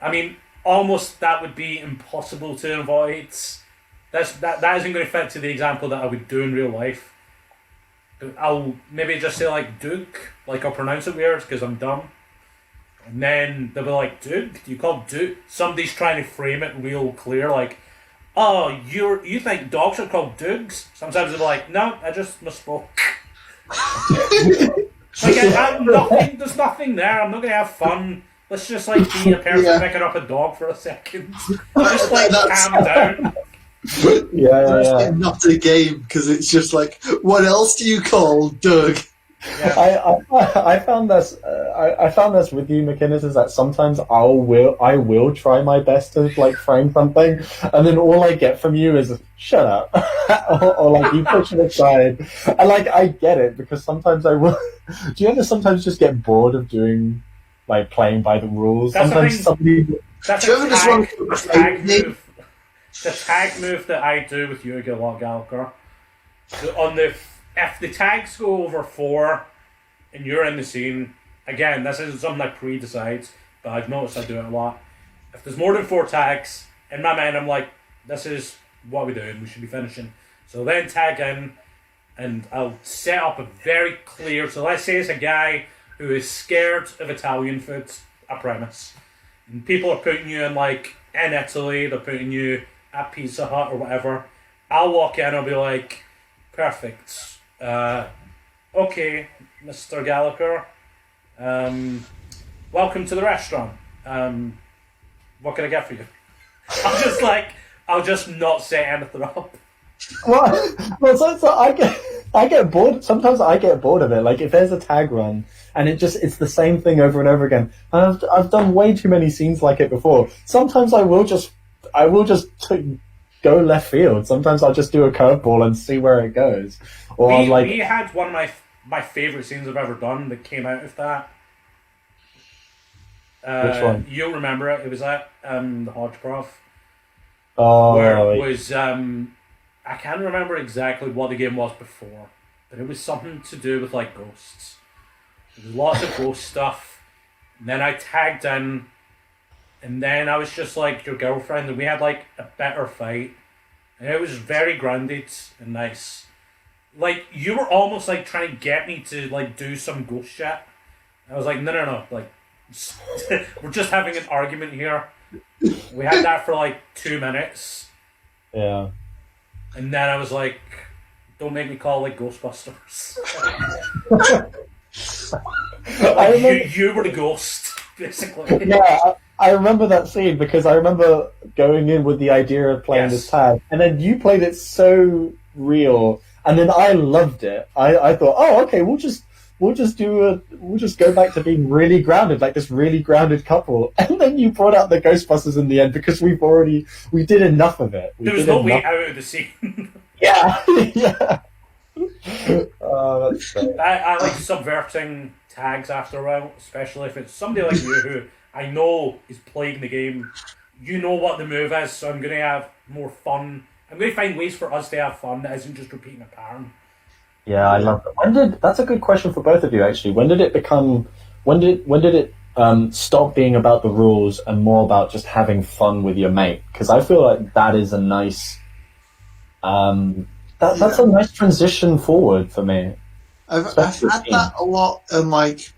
Speaker 2: I mean, almost that would be impossible to avoid. That isn't going to fit to the example that I would do in real life. I'll maybe just say like Duke, like I'll pronounce it weird because I'm dumb. And then they'll be like, Duke? Do you call Duke? Somebody's trying to frame it real clear, like, oh, you think dogs are called Dukes? Sometimes they'll be like, no, I just misspoke. Like, there's nothing there. I'm not going to have fun. Let's just like be a person picking up a dog for a second. Just like calm down.
Speaker 3: Yeah.
Speaker 5: Not a game, because it's just like, what else do you call Doug?
Speaker 3: Yeah. I found this. I found this with you, McInnes, is that sometimes I will try my best to like frame something, and then all I get from you is shut up, or like you push it aside. And like I get it, because sometimes I will. Do you ever sometimes just get bored of doing like playing by the rules?
Speaker 2: That's
Speaker 3: sometimes somebody.
Speaker 2: That's
Speaker 5: Do you ever just want to
Speaker 2: tag move. The tag move that I do with you, Gallagher. So if the tags go over 4 and you're in the scene, again, this isn't something I pre-decide, but I've noticed I do it a lot. If there's more than 4 tags, in my mind I'm like, this is what we're doing, we should be finishing. So then tag in, and I'll set up a very clear, so let's say it's a guy who is scared of Italian food, a premise. And people are putting you in like, in Italy, they're putting you at Pizza Hut or whatever. I'll walk in, I'll be like, perfect. Okay, Mr. Gallagher. Welcome to the restaurant. What can I get for you? I'll just not set anything up.
Speaker 3: Well, so I get bored. Sometimes I get bored of it. Like if there's a tag run and it's the same thing over and over again. And I've done way too many scenes like it before. Sometimes I will just go left field. Sometimes I'll just do a curveball and see where it goes. Or
Speaker 2: we had one of my favourite scenes I've ever done that came out of that.
Speaker 3: Which one?
Speaker 2: You'll remember it. It was at the Hodgeprof.
Speaker 3: Oh,
Speaker 2: where it was I can't remember exactly what the game was before, but it was something to do with like ghosts. There was lots of ghost stuff. And then I tagged in, and then I was just like your girlfriend, and we had like a bitter fight. And it was very grounded and nice. Like you were almost like trying to get me to like do some ghost shit. I was like, no, like we're just having an argument here. We had that for like 2 minutes.
Speaker 3: Yeah.
Speaker 2: And then I was like, don't make me call like Ghostbusters. You were the ghost, basically.
Speaker 3: Yeah, I remember that scene because I remember going in with the idea of playing this tag, and then you played it so real, and then I loved it. I thought, oh, okay, we'll just go back to being really grounded, like this really grounded couple. And then you brought out the Ghostbusters in the end because we did enough of it.
Speaker 2: There was no way out of the scene.
Speaker 3: Yeah. Oh, that's great.
Speaker 2: I like subverting tags after a while, especially if it's somebody like you who I know is playing the game. You know what the move is, so I'm going to have more fun. I'm going to find ways for us to have fun that isn't just repeating a pattern.
Speaker 3: Yeah, I love that. That's a good question for both of you, actually. When did it stop being about the rules and more about just having fun with your mate? Because I feel like that is a nice, that's a nice transition forward for me.
Speaker 5: I've had that a lot, and like,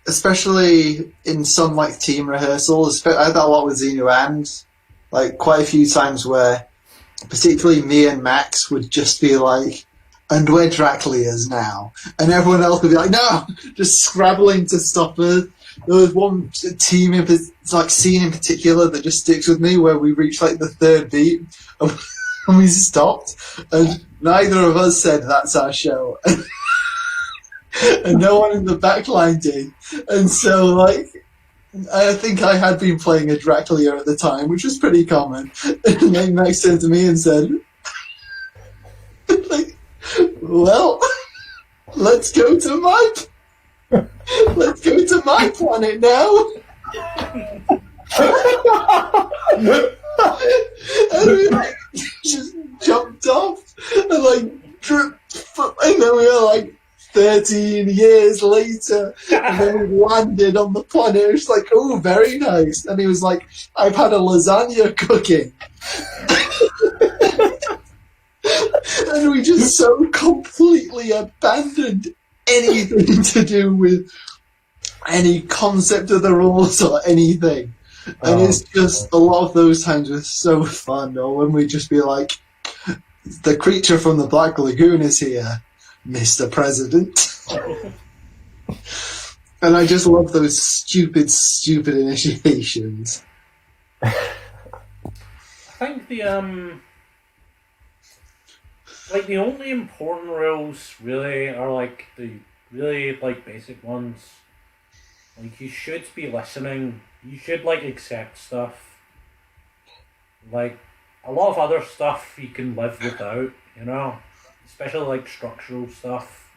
Speaker 5: especially in some like team rehearsals. I had that a lot with Xenu, and like quite a few times where, particularly me and Max would just be like, and we're Draclias now. And everyone else would be like, no! Just scrabbling to stop her. There was one scene in particular that just sticks with me where we reached like the 3rd beat and we stopped. And neither of us said, that's our show. And no one in the back line did. And so, like, I think I had been playing a Dracula at the time, which was pretty common. And then Max turned to me and said, like, well, let's go to my planet now. And we like, just jumped off and like and then we were like 13 years later, and then we landed on the planet. It was like, oh, very nice. And he was like, I've had a lasagna cooking. And we just so completely abandoned anything to do with any concept of the rules or anything. And it's just, a lot of those times were so fun, or when we'd just be like, the creature from the Black Lagoon is here, Mr. President. And I just love those stupid initiations.
Speaker 2: I think the only important rules really are like the really like basic ones. Like, you should be listening. You should like accept stuff. Like, a lot of other stuff you can live without, you know, especially like structural stuff.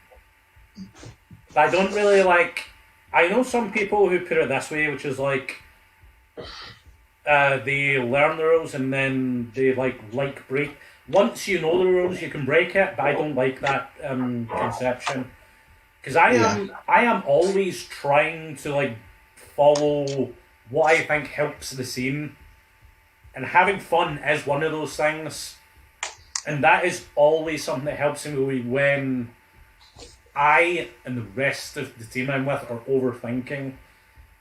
Speaker 2: But I don't really like. I know some people who put it this way, which is like, they learn the rules and then they like break. Once you know the rules, you can break it. But I don't like that conception, because I am always trying to like follow what I think helps the scene, and having fun is one of those things, and that is always something that helps me when I and the rest of the team I'm with are overthinking,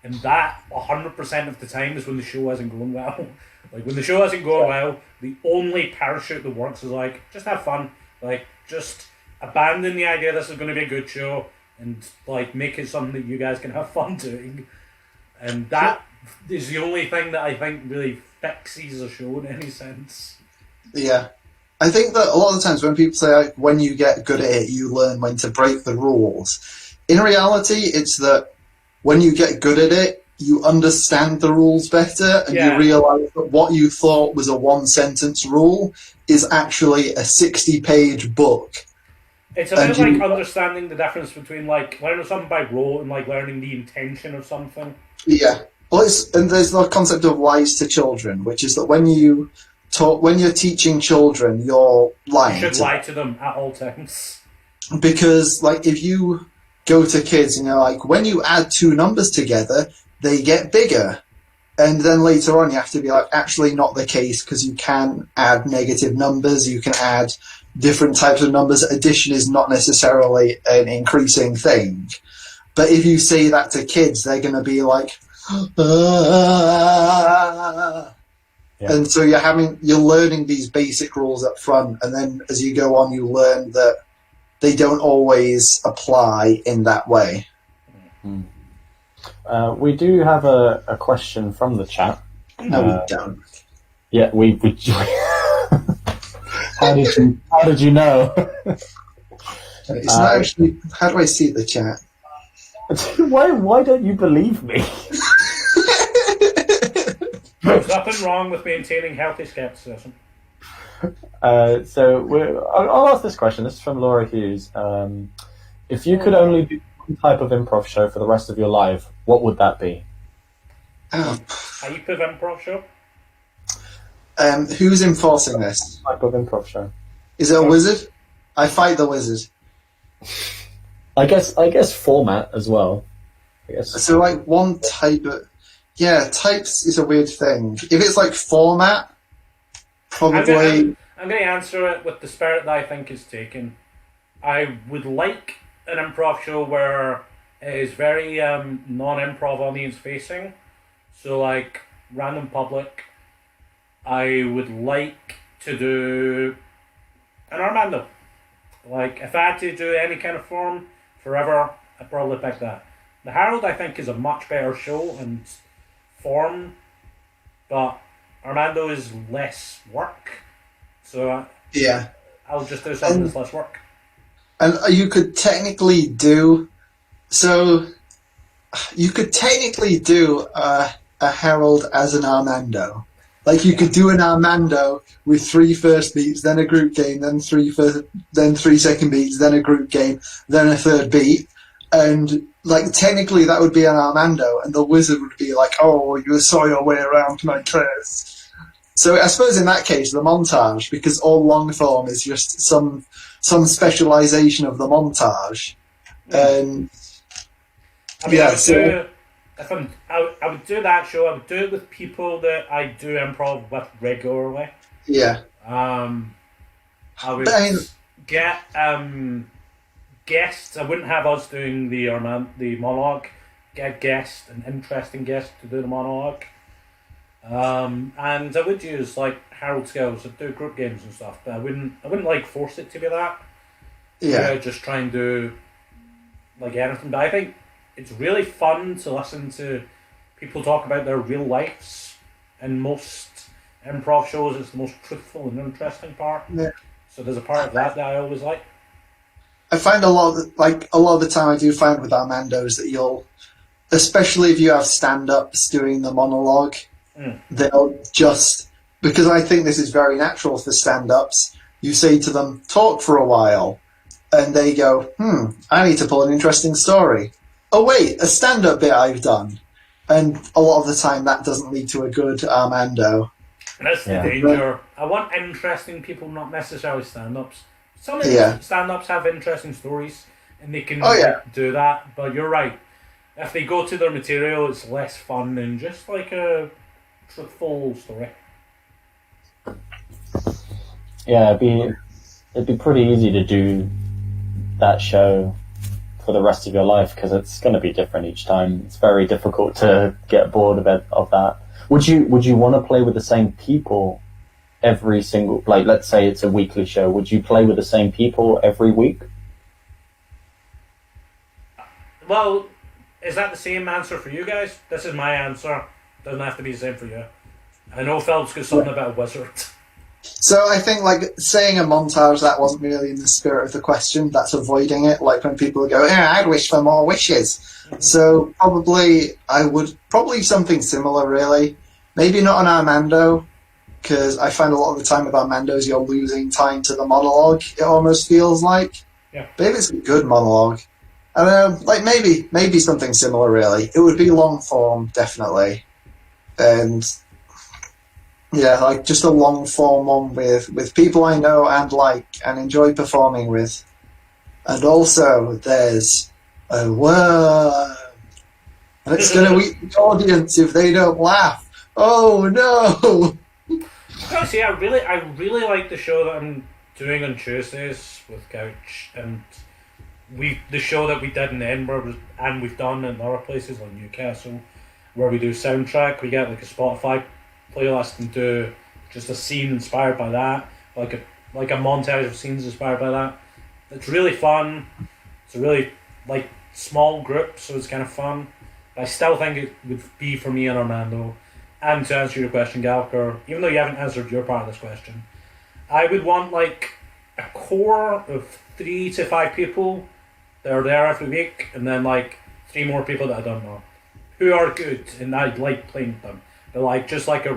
Speaker 2: and that 100% of the time is when the show isn't going well. Like, when the show isn't going well, the only parachute that works is like, just have fun, like, just abandon the idea this is going to be a good show, and like make it something that you guys can have fun doing, and that is the only thing that I think really fixes a show in any sense.
Speaker 5: Yeah. I think that a lot of the times when people say, like, when you get good at it, you learn when to break the rules. In reality, it's that when you get good at it, you understand the rules better, and you realise that what you thought was a one-sentence rule is actually a 60-page book.
Speaker 2: It's a bit like understanding the difference between like learning something by rote and like learning the intention of something.
Speaker 5: Yeah. Well, and there's the concept of lies to children, which is that when you're teaching children, you're lying.
Speaker 2: You should lie to them at all times.
Speaker 5: Because, like, if you go to kids and you're like, when you add two numbers together, they get bigger. And then later on you have to be like, actually not the case, because you can add negative numbers, you can add different types of numbers. Addition is not necessarily an increasing thing. But if you say that to kids, they're going to be like, ah. Yeah. And so you're learning these basic rules up front, and then as you go on, you learn that they don't always apply in that way.
Speaker 3: Mm. We do have a question from the chat.
Speaker 5: No, we don't.
Speaker 3: Yeah, we How did you know?
Speaker 5: It's not actually. How do I see the chat?
Speaker 3: Why don't you believe me?
Speaker 2: There's nothing wrong with maintaining healthy skepticism.
Speaker 3: I'll ask this question. This is from Laura Hughes. If you could only do one type of improv show for the rest of your life, what would that be?
Speaker 2: Type of improv show?
Speaker 5: Who's enforcing this?
Speaker 3: Type of improv show.
Speaker 5: Is it a wizard? I fight the wizard.
Speaker 3: I guess format as well. I guess.
Speaker 5: So like one type of... Yeah, types is a weird thing. If it's like format, probably...
Speaker 2: I'm going to answer it with the spirit that I think is taken. I would like an improv show where it is very non-improv audience facing. So like random public. I would like to do an Armando. Like, if I had to do any kind of form forever, I'd probably pick that. The Harold, I think, is a much better show and form, but Armando is less work. So
Speaker 5: yeah,
Speaker 2: I'll just do something that's less work.
Speaker 5: And you could technically do... So, you could technically do a Harold as an Armando. Like you could do an Armando with 3 first beats, then a group game, then 3 second beats, then a group game, then a third beat, and like technically that would be an Armando, and the wizard would be like, "Oh, you saw your way around my curse." So I suppose in that case, the montage, because all long form is just some specialization of the montage, and
Speaker 2: I mean,
Speaker 5: yeah, so.
Speaker 2: I would do that show. I would do it with people that I do improv with regularly.
Speaker 5: Yeah.
Speaker 2: I would get guests. I wouldn't have us doing the monologue. Get a guest, an interesting guest, to do the monologue. And I would use like Harold skills to do group games and stuff. But I wouldn't like force it to be that.
Speaker 5: Yeah.
Speaker 2: Just try and do like anything. But I think it's really fun to listen to people talk about their real lives. In most improv shows, it's the most truthful and interesting part.
Speaker 5: Yeah.
Speaker 2: So there's a part of that I always like.
Speaker 5: I find a lot of the time I do find with Armandos that you'll, especially if you have stand-ups doing the monologue, they'll just, because I think this is very natural for stand-ups, you say to them, talk for a while, and they go, I need to pull an interesting story. Oh wait, a stand-up bit I've done. And a lot of the time that doesn't lead to a good Armando.
Speaker 2: And that's the danger. I want interesting people, not necessarily stand-ups. Some of the stand-ups have interesting stories, and they can do that. But you're right. If they go to their material, it's less fun than just like a truthful story.
Speaker 3: Yeah, it'd be pretty easy to do that show for the rest of your life, because it's going to be different each time. It's very difficult to get bored of that. Would you want to play with the same people every single, like, let's say it's a weekly show, would you play with the same people every week?
Speaker 2: Well, is that the same answer for you guys? This is my answer. Doesn't have to be the same for you. I know Philip's got something about a wizard.
Speaker 5: So I think, like, saying a montage, that wasn't really in the spirit of the question. That's avoiding it. Like when people go, I'd wish for more wishes. So I would probably something similar, really. Maybe not an Armando, because I find a lot of the time with Armandos, you're losing time to the monologue, it almost feels like.
Speaker 2: Yeah.
Speaker 5: But if it's a good monologue, I don't know, like maybe something similar, really. It would be long form, definitely. And yeah, like just a long form one with people I know and like and enjoy performing with. And also there's a worm. And it's going to eat the audience if they don't laugh. Oh no!
Speaker 2: See, I really like the show that I'm doing on Tuesdays with Couch, and the show that we did in Edinburgh, and we've done in other places like Newcastle, where we do soundtrack. We get like a Spotify playlist and do just a scene inspired by that, like a montage of scenes inspired by that. It's really fun. It's a really like small group, so it's kind of fun. I still think it would be for me and Armando. And to answer your question, Gallagher, even though you haven't answered your part of this question, I would want like a core of 3 to 5 people that are there every week, and then like 3 more people that I don't know, who are good, and I like playing with them. But like just like a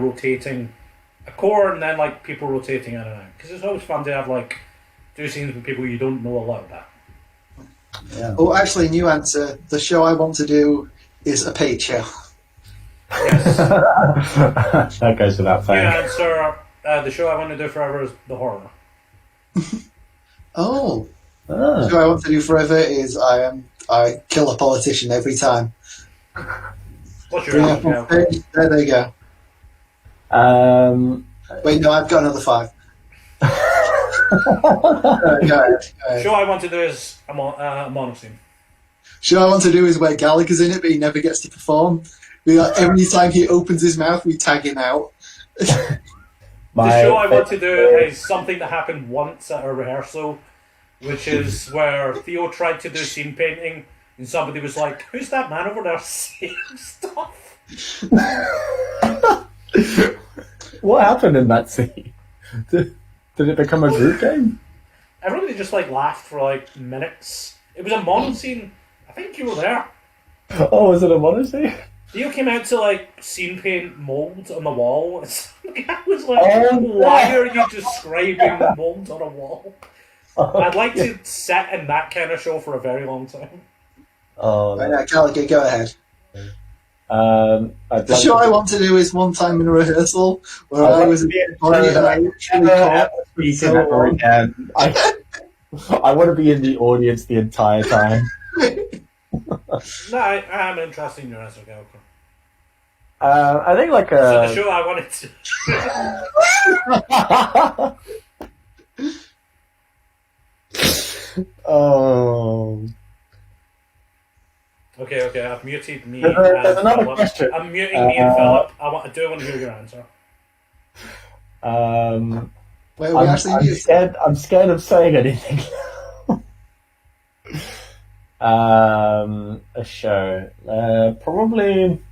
Speaker 2: core, and then like people rotating in and out, because it's always fun to have like do scenes with people you don't know a lot about.
Speaker 5: Yeah. Oh, actually, new answer. The show I want to do is a paid show.
Speaker 2: Yes.
Speaker 3: That goes without saying.
Speaker 2: New answer. The show I want to do forever is the horror.
Speaker 5: Oh. The show I want to do forever is I kill a politician every time.
Speaker 2: What's your answer?
Speaker 5: There you go. Wait, no, I've got another 5. Go ahead.
Speaker 2: Show I want to do is a monoscene.
Speaker 5: Show I want to do is where Gallagher's in it, but he never gets to perform. Every time he opens his mouth, we tag him out.
Speaker 2: The show I want to do is something that happened once at a rehearsal, which is where Theo tried to do scene painting, and somebody was like, "Who's that man over there saying stuff?"
Speaker 3: What happened in that scene? Did it become a group game?
Speaker 2: Everybody just like laughed for like minutes. It was a mono scene. I think you were there.
Speaker 3: Oh, was it a modesty?
Speaker 2: You came out to like scene paint mold on the wall. I was like,
Speaker 3: Oh,
Speaker 2: why
Speaker 3: no.
Speaker 2: are you describing mold on a wall? I'd like to sit in that kind of show for a very long time.
Speaker 3: Oh,
Speaker 5: Right now, Gallagher, go ahead.
Speaker 3: I'd
Speaker 5: The
Speaker 3: like
Speaker 5: show
Speaker 3: to-
Speaker 5: I want to do is one time in a rehearsal where
Speaker 3: I'd
Speaker 5: I
Speaker 3: like
Speaker 5: was
Speaker 3: to
Speaker 5: in
Speaker 3: be
Speaker 5: the body and I literally
Speaker 3: Never
Speaker 5: called
Speaker 3: speak
Speaker 5: so
Speaker 3: ever
Speaker 5: long.
Speaker 3: again. I want to be in the audience the entire time.
Speaker 2: No, I'm interested in your answer, Gallagher.
Speaker 3: I think like
Speaker 2: So the
Speaker 3: a.
Speaker 2: show I wanted to...
Speaker 3: Oh.
Speaker 2: Okay, I've muted me.
Speaker 3: There's
Speaker 2: and
Speaker 3: another
Speaker 2: Philip.
Speaker 3: question.
Speaker 2: I'm muting me and Philip. I do want to hear your answer.
Speaker 5: Wait, we actually knew.
Speaker 3: I'm scared of saying anything. A show. Probably.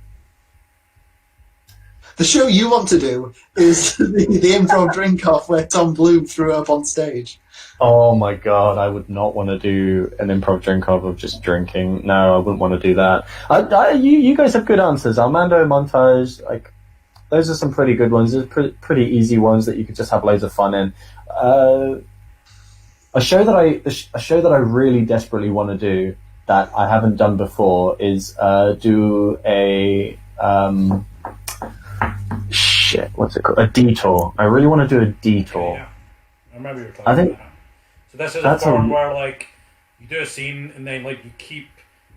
Speaker 5: The show you want to do is the improv drink off where Tom Bloom threw up on stage.
Speaker 3: Oh my god, I would not want to do an improv drink off of just drinking. No, I wouldn't want to do that. You guys have good answers. Armando Montage, like, those are some pretty good ones. They're pretty easy ones that you could just have loads of fun in. A show that I really desperately want to do that I haven't done before is do a what's it called? A detour. I really want to do a detour.
Speaker 2: Yeah, I remember you were talking
Speaker 3: I think
Speaker 2: about that. So this is a
Speaker 3: that's
Speaker 2: form
Speaker 3: a-
Speaker 2: where like you do a scene and then like you keep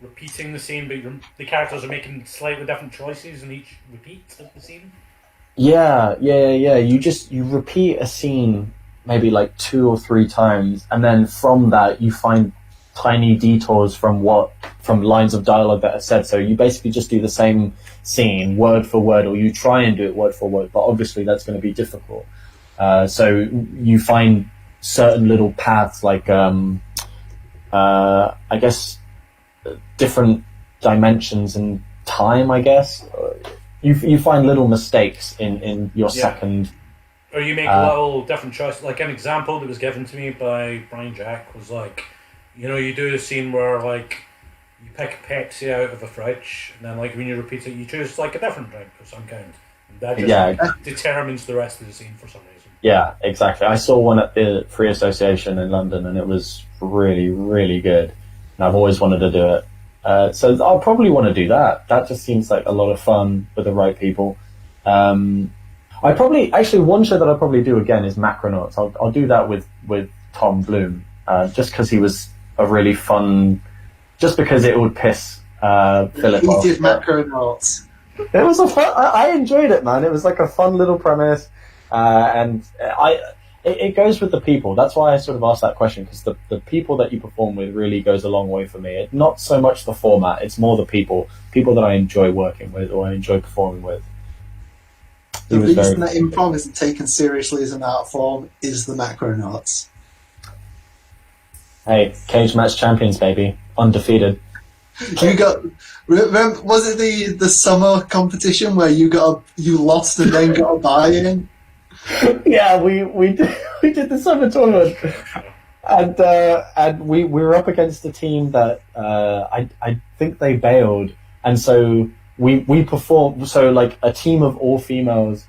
Speaker 2: repeating the scene, but the characters are making slightly different choices in each repeat of the scene.
Speaker 3: Yeah. You repeat a scene maybe like 2 or 3 times, and then from that you find tiny detours from lines of dialogue that are said. So you basically just do the same scene word for word, or you try and do it word for word, but obviously that's going to be difficult. So you find certain little paths, like I guess different dimensions and time. I guess you find little mistakes in your second.
Speaker 2: Or you make little different choices. Like an example that was given to me by Brian Jack was like, you do a scene where like you pick a Pepsi out of a fridge, and then like when you repeat it, you choose like a different drink of some kind. And that just determines the rest of the scene for some reason.
Speaker 3: Yeah, exactly. I saw one at the Free Association in London, and it was really, really good. And I've always wanted to do it. So I'll probably want to do that. That just seems like a lot of fun with the right people. One show that I'll probably do again is Macronauts. I'll do that with Tom Bloom, just because he was a really fun. Just because it would piss Philip off.
Speaker 5: He did Macronauts.
Speaker 3: It was a fun. I enjoyed it, man. It was like a fun little premise, and it goes with the people. That's why I sort of asked that question, because the people that you perform with really goes a long way for me. Not so much the format; it's more the people that I enjoy working with or I enjoy performing with.
Speaker 5: The reason that improv isn't taken seriously as an art form is the Macronauts.
Speaker 3: Hey, cage match champions, baby, undefeated.
Speaker 5: Remember, was it the summer competition where you lost and then got a buy-in?
Speaker 3: Yeah, we did the summer tournament, and we were up against a team that I think they bailed, and so we performed. So like a team of all female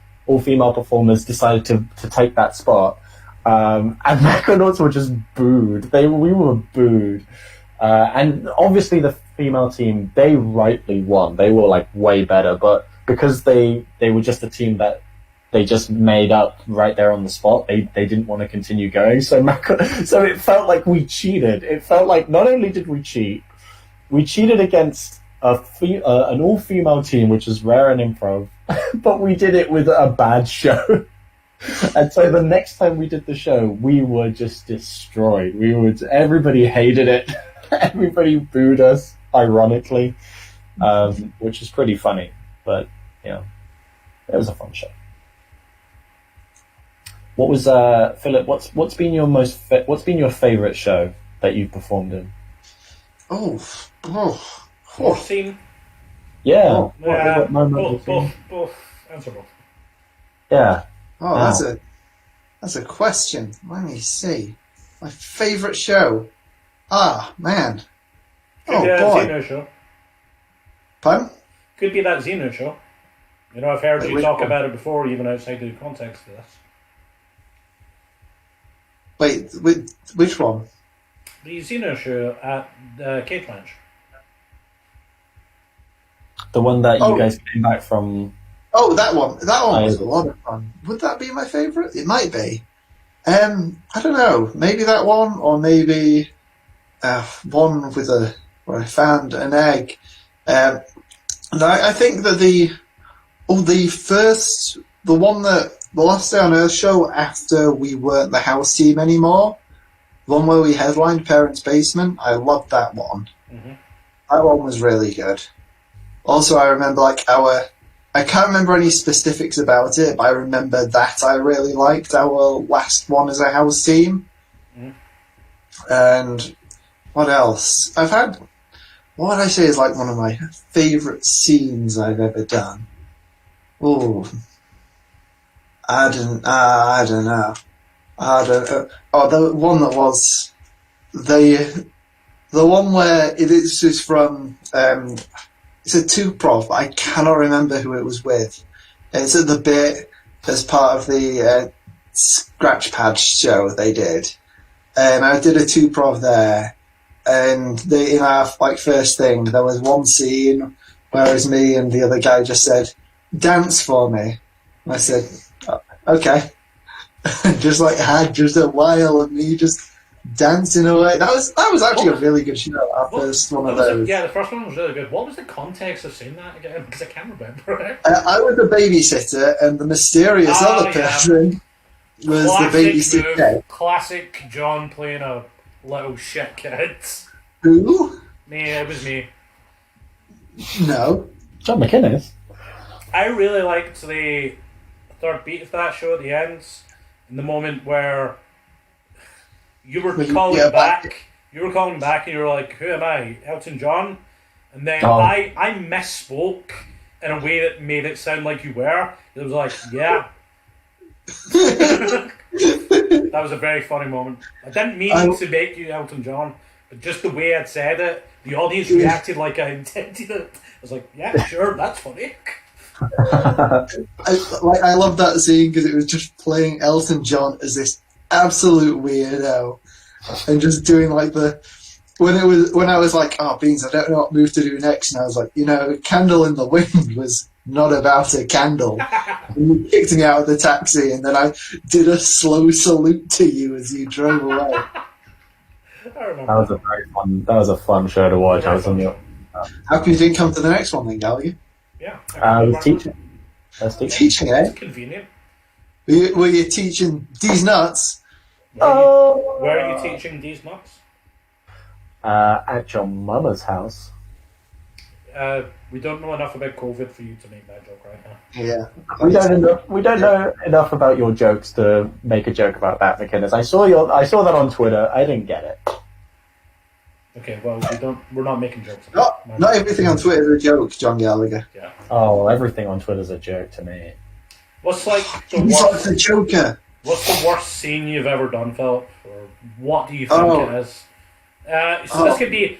Speaker 3: performers decided to take that spot, and Macronauts were just booed. We were booed, and obviously the female team, they rightly won. They were like way better, but because they were just a team that they just made up right there on the spot. They didn't want to continue going, so it felt like we cheated. It felt like not only did we cheated against an all-female team, which is rare in improv, but we did it with a bad show. And so the next time we did the show, we were just destroyed. Everybody hated it. Everybody booed us, ironically, which is pretty funny. But it was a fun show. What was Philip? What's been your favorite show that you've performed in?
Speaker 2: Fourth scene.
Speaker 3: Yeah.
Speaker 2: Both. Answer both.
Speaker 3: Yeah.
Speaker 5: Oh, that's a question. Let me see. My favourite show. Ah, man. Oh boy.
Speaker 2: No show.
Speaker 4: Pardon?
Speaker 2: Could be that Xeno show. You know, I've heard
Speaker 4: Wait,
Speaker 2: you
Speaker 4: which
Speaker 2: talk
Speaker 4: one?
Speaker 2: about it before, even outside the context of this.
Speaker 4: Wait, which one?
Speaker 2: The Xeno show at the Cage Match.
Speaker 3: The one that you
Speaker 4: Oh.
Speaker 3: guys came back from.
Speaker 4: Oh, that one. That one was
Speaker 3: I-
Speaker 4: a lot of fun. Would that be my favourite? It might be. I don't know. Maybe that one, or maybe one where I found an egg. And I think that the last day on Earth show after we weren't the house team anymore, the one where we headlined Parents' Basement, I loved that one.
Speaker 2: Mm-hmm.
Speaker 4: That one was really good. Also, I remember I can't remember any specifics about it, but I remember that I really liked our last one as a house team.
Speaker 2: Mhm.
Speaker 4: And what else? what would I say is like one of my favourite scenes I've ever done? Oh, I don't know. Oh, the one that was the one where this is from. It's a two-prov, but I cannot remember who it was with. It's at the bit as part of the Scratch Pad show they did. And I did a two-prov there. And in our first thing, there was one scene where it was me and the other guy just said, "Dance for me." And I said, "Oh, okay." Just had just a while of me just dancing away. That was actually a really good show. Our first one of those.
Speaker 2: Yeah, the first one was really good. What was the context of saying that again? Because I can't remember it.
Speaker 4: I was the babysitter, and the mysterious other person was
Speaker 2: Classic
Speaker 4: the babysitter.
Speaker 2: move. Classic John playing a little shit kid.
Speaker 4: Who?
Speaker 2: Me, it was me.
Speaker 4: No.
Speaker 3: John McInnes.
Speaker 2: I really liked the third beat of that show at the end, in the moment where you were calling back. You were calling back, and you were like, "Who am I, Elton John?" And then I misspoke in a way that made it sound like you were. It was like, "Yeah." That was a very funny moment. I didn't mean to make you Elton John, but just the way I'd said it, the audience reacted like I intended it. I was like, "Yeah, sure, that's funny."
Speaker 4: I love that scene because it was just playing Elton John as this absolute weirdo, and just doing when I was like, "Oh, Beans, I don't know what move to do next," and I was like, "Candle in the Wind" was not about a candle. And you kicked me out of the taxi, and then I did a slow salute to you as you drove away.
Speaker 2: I remember.
Speaker 3: That was a very fun. That was a fun show to watch. I was on the.
Speaker 4: How come you didn't come to the next one then, Gallagher?
Speaker 2: Yeah.
Speaker 3: I was teaching.
Speaker 4: Teaching, eh?
Speaker 2: It's convenient.
Speaker 4: Were you teaching these nuts?
Speaker 2: Where are you teaching these nuts?
Speaker 3: At your mother's house.
Speaker 2: We don't know enough about COVID for you to make that joke right now.
Speaker 4: Yeah.
Speaker 3: We don't know enough about your jokes to make a joke about that, McInnes. I saw that on Twitter. I didn't get it.
Speaker 2: Okay, well, we're not making jokes.
Speaker 4: Not everything on Twitter is a joke, John Gallagher.
Speaker 2: Yeah.
Speaker 3: Oh, well, everything on Twitter's a joke to me.
Speaker 2: What's the
Speaker 4: He's like
Speaker 2: worst?
Speaker 4: the Joker.
Speaker 2: What's the worst scene you've ever done, Philip? Or what do you think it is? This could be.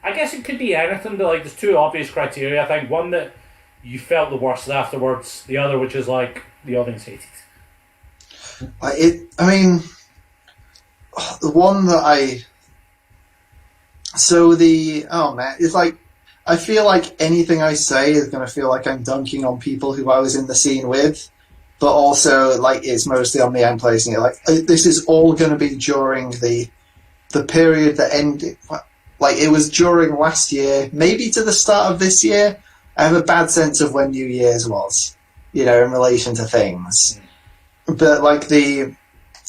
Speaker 2: I guess it could be anything. But there's two obvious criteria. I think one that you felt the worst afterwards. The other, which is the audience hated.
Speaker 4: The one that it's I feel like anything I say is going to feel like I'm dunking on people who I was in the scene with, but also it's mostly on me. I'm placing it this is all going to be during the period that ended. It was during last year, maybe to the start of this year. I have a bad sense of when New Year's was, in relation to things. But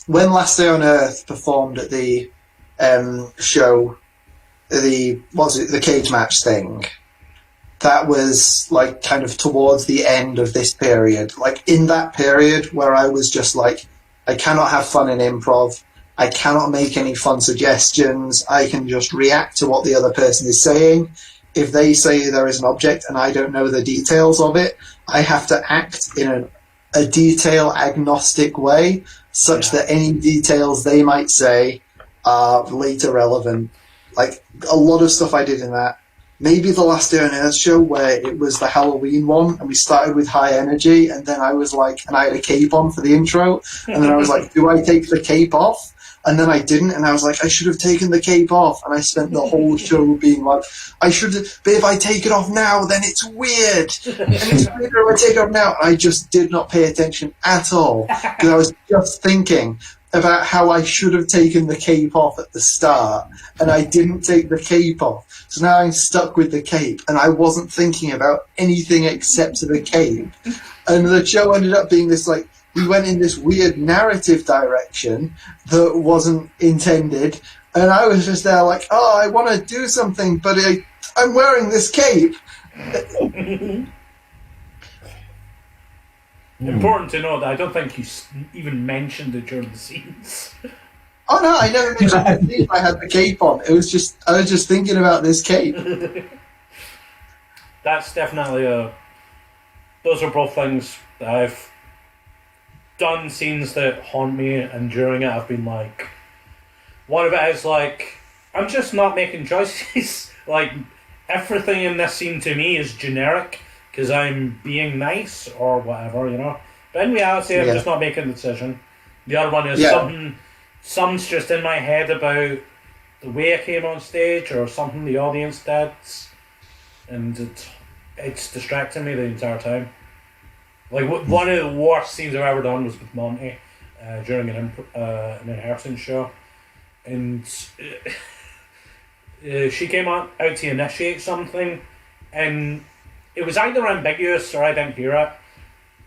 Speaker 4: when Last Day on Earth performed at the show, the cage match thing, that was kind of towards the end of this period. In that period where I was just I cannot have fun in improv. I cannot make any fun suggestions. I can just react to what the other person is saying. If they say there is an object and I don't know the details of it, I have to act in a detail agnostic way, such that any details they might say are later relevant. A lot of stuff I did in that
Speaker 5: maybe the Last Day on Earth show where it was the Halloween one, and we started with high energy, and then I was like, and I had a cape on for the intro, and then I was like, do I take the cape off? And then I didn't, and I was like, I should have taken the cape off, and I spent the whole show being like, I should have, but if I take it off now, then it's weird, and it's weird if I take it off now. I just did not pay attention at all, because I was just thinking about how I should have taken the cape off at the start, and I didn't take the cape off. So now I'm stuck with the cape, and I wasn't thinking about anything except the cape. And the show ended up being this, like, we went in this weird narrative direction that wasn't intended, and I was just there like, oh, I want to do something, but I'm wearing this cape.
Speaker 2: Important to know that I don't think you even mentioned it during the scenes.
Speaker 5: Oh no, I never mentioned the cape. I had the cape on. I was just thinking about this cape.
Speaker 2: That's definitely those are both things that I've done scenes that haunt me, and during it I've been like, one of it is like, I'm just not making choices. Like, everything in this scene to me is generic because I'm being nice or whatever, you know. But in reality, I'm just not making the decision. The other one is something's just in my head about the way I came on stage or something the audience did, and it's distracting me the entire time. Like, one of the worst scenes I've ever done was with Monty during an rehearsing show. And she came out to initiate something, and it was either ambiguous or I didn't hear it.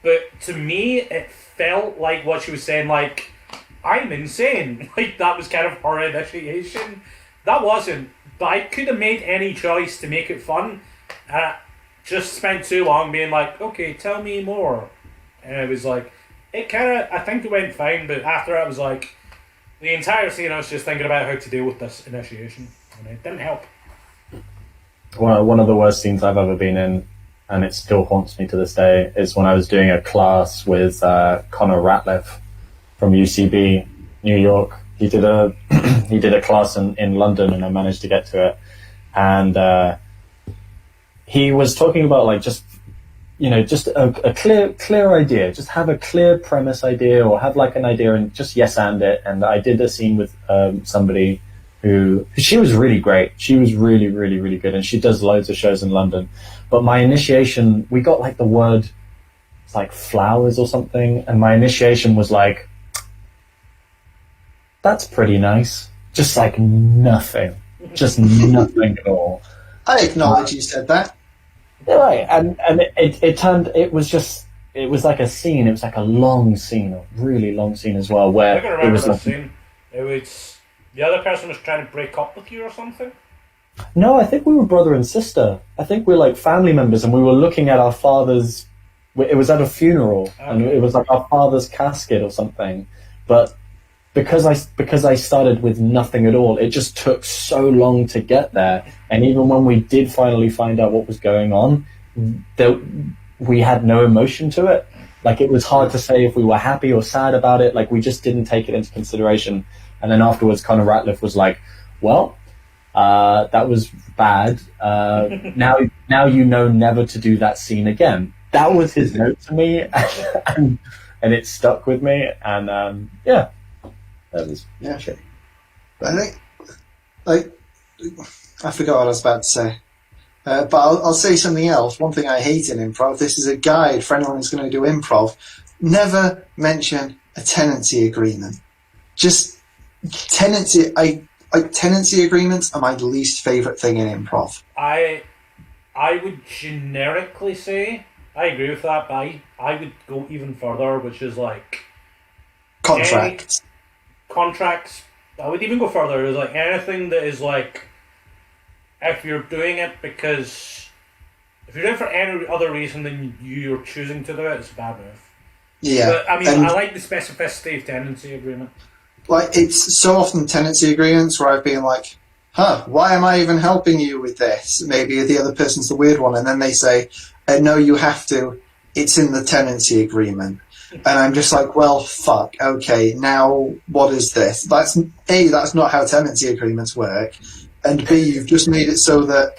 Speaker 2: But to me, it felt like what she was saying, like, I'm insane. Like, that was kind of her initiation. That wasn't. But I could have made any choice to make it fun. And I just spent too long being like, okay, tell me more. And it was like, it kind of, I think it went fine, but after I was like, the entire scene I was just thinking about how to deal with this initiation. And it didn't help.
Speaker 3: One of the worst scenes I've ever been in, and it still haunts me to this day, is when I was doing a class with Connor Ratliff from UCB, New York. He did a class in London, and I managed to get to it. And he was talking about, like, just a clear idea. Just have a clear premise idea, or have like an idea and just yes and it. And I did a scene with somebody who, she was really great. She was really, really, really good, and she does loads of shows in London. But my initiation, we got like the word, it's like flowers or something, and my initiation was like, that's pretty nice. Just like nothing. Just nothing at all.
Speaker 5: I acknowledge you said that.
Speaker 3: Right, and it was like a scene. It was like a long scene, a really long scene as well. Where
Speaker 2: I can remember
Speaker 3: it was
Speaker 2: the
Speaker 3: like,
Speaker 2: scene. It was the other person was trying to break up with you or something.
Speaker 3: No, I think we were brother and sister. I think we're like family members, and we were looking at our father's. It was at a funeral, and it was like our father's casket or something. But because I started with nothing at all, it just took so long to get there. And even when we did finally find out what was going on, we had no emotion to it. Like, it was hard to say if we were happy or sad about it. Like, we just didn't take it into consideration. And then afterwards, Connor Ratliff was like, well, that was bad. Now you know never to do that scene again. That was his note to me, and it stuck with me. And yeah, that was
Speaker 5: shit. But I think, like, I forgot what I was about to say. But I'll say something else. One thing I hate in improv, this is a guide for anyone who's going to do improv. Never mention a tenancy agreement. Just tenancy. Tenancy agreements are my least favourite thing in improv.
Speaker 2: I would generically say I agree with that, but I would go even further, which is like
Speaker 5: Contracts.
Speaker 2: Contracts. I would even go further. It's like anything that is like, if you're doing it because, if you're doing it for any other reason than you're choosing to do it, it's a bad move.
Speaker 5: Yeah.
Speaker 2: But, I mean, I like the specificity of tenancy agreement.
Speaker 5: Like, it's so often tenancy agreements where I've been like, why am I even helping you with this? Maybe the other person's the weird one, and then they say, no, you have to. It's in the tenancy agreement. And I'm just like, well, fuck, okay, now what is this? That's not how tenancy agreements work. And B, you've just made it so that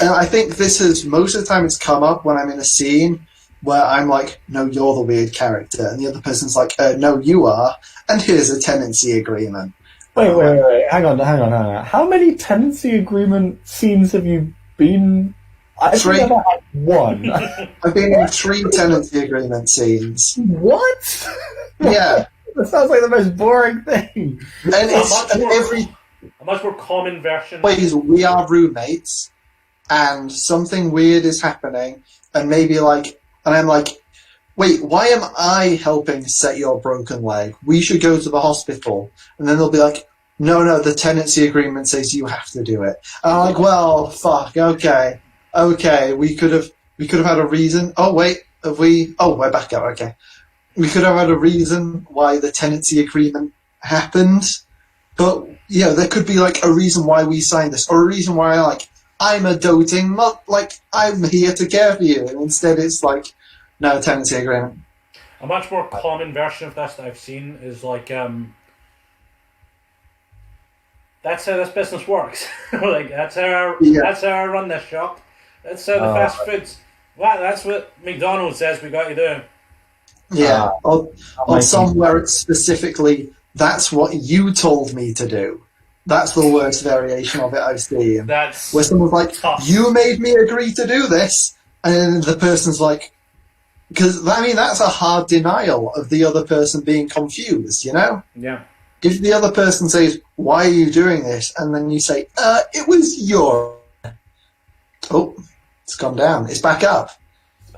Speaker 5: And I think this is, most of the time it's come up when I'm in a scene where I'm like, no, you're the weird character. And the other person's like, no, you are. And here's a tenancy agreement.
Speaker 3: Wait. Hang on. How many tenancy agreement scenes have you been? I've
Speaker 5: 3.
Speaker 3: never had one.
Speaker 5: I've been in 3 tenancy agreement scenes.
Speaker 3: What?
Speaker 5: Yeah.
Speaker 3: That sounds like the most boring thing.
Speaker 5: And it's
Speaker 2: a much more common version.
Speaker 5: ways we are roommates and something weird is happening and maybe like, and I'm like, wait, why am I helping set your broken leg? We should go to the hospital. And then they'll be like, no, the tenancy agreement says you have to do it. And I'm like, well, fuck, okay, we could have had a reason. Oh, wait, we're back out, okay. We could have had a reason why the tenancy agreement happened, but, there could be, like, a reason why we signed this, or a reason why, like, I'm a doting mother, like, I'm here to care for you, and instead it's like, no, tenancy agreement.
Speaker 2: A much more common version of this that I've seen is like, that's how this business works. Like, that's how I run this shop. That's how the fast foods. Well, that's what McDonald's says we got to do.
Speaker 5: Yeah, or somewhere it's specifically, that's what you told me to do. That's the worst variation of it I've seen.
Speaker 2: That's
Speaker 5: where someone's like,
Speaker 2: tough.
Speaker 5: You made me agree to do this, and the person's like, because, I mean, that's a hard denial of the other person being confused,
Speaker 2: Yeah.
Speaker 5: If the other person says, why are you doing this? And then you say, it was your... Oh, it's gone down. It's back up.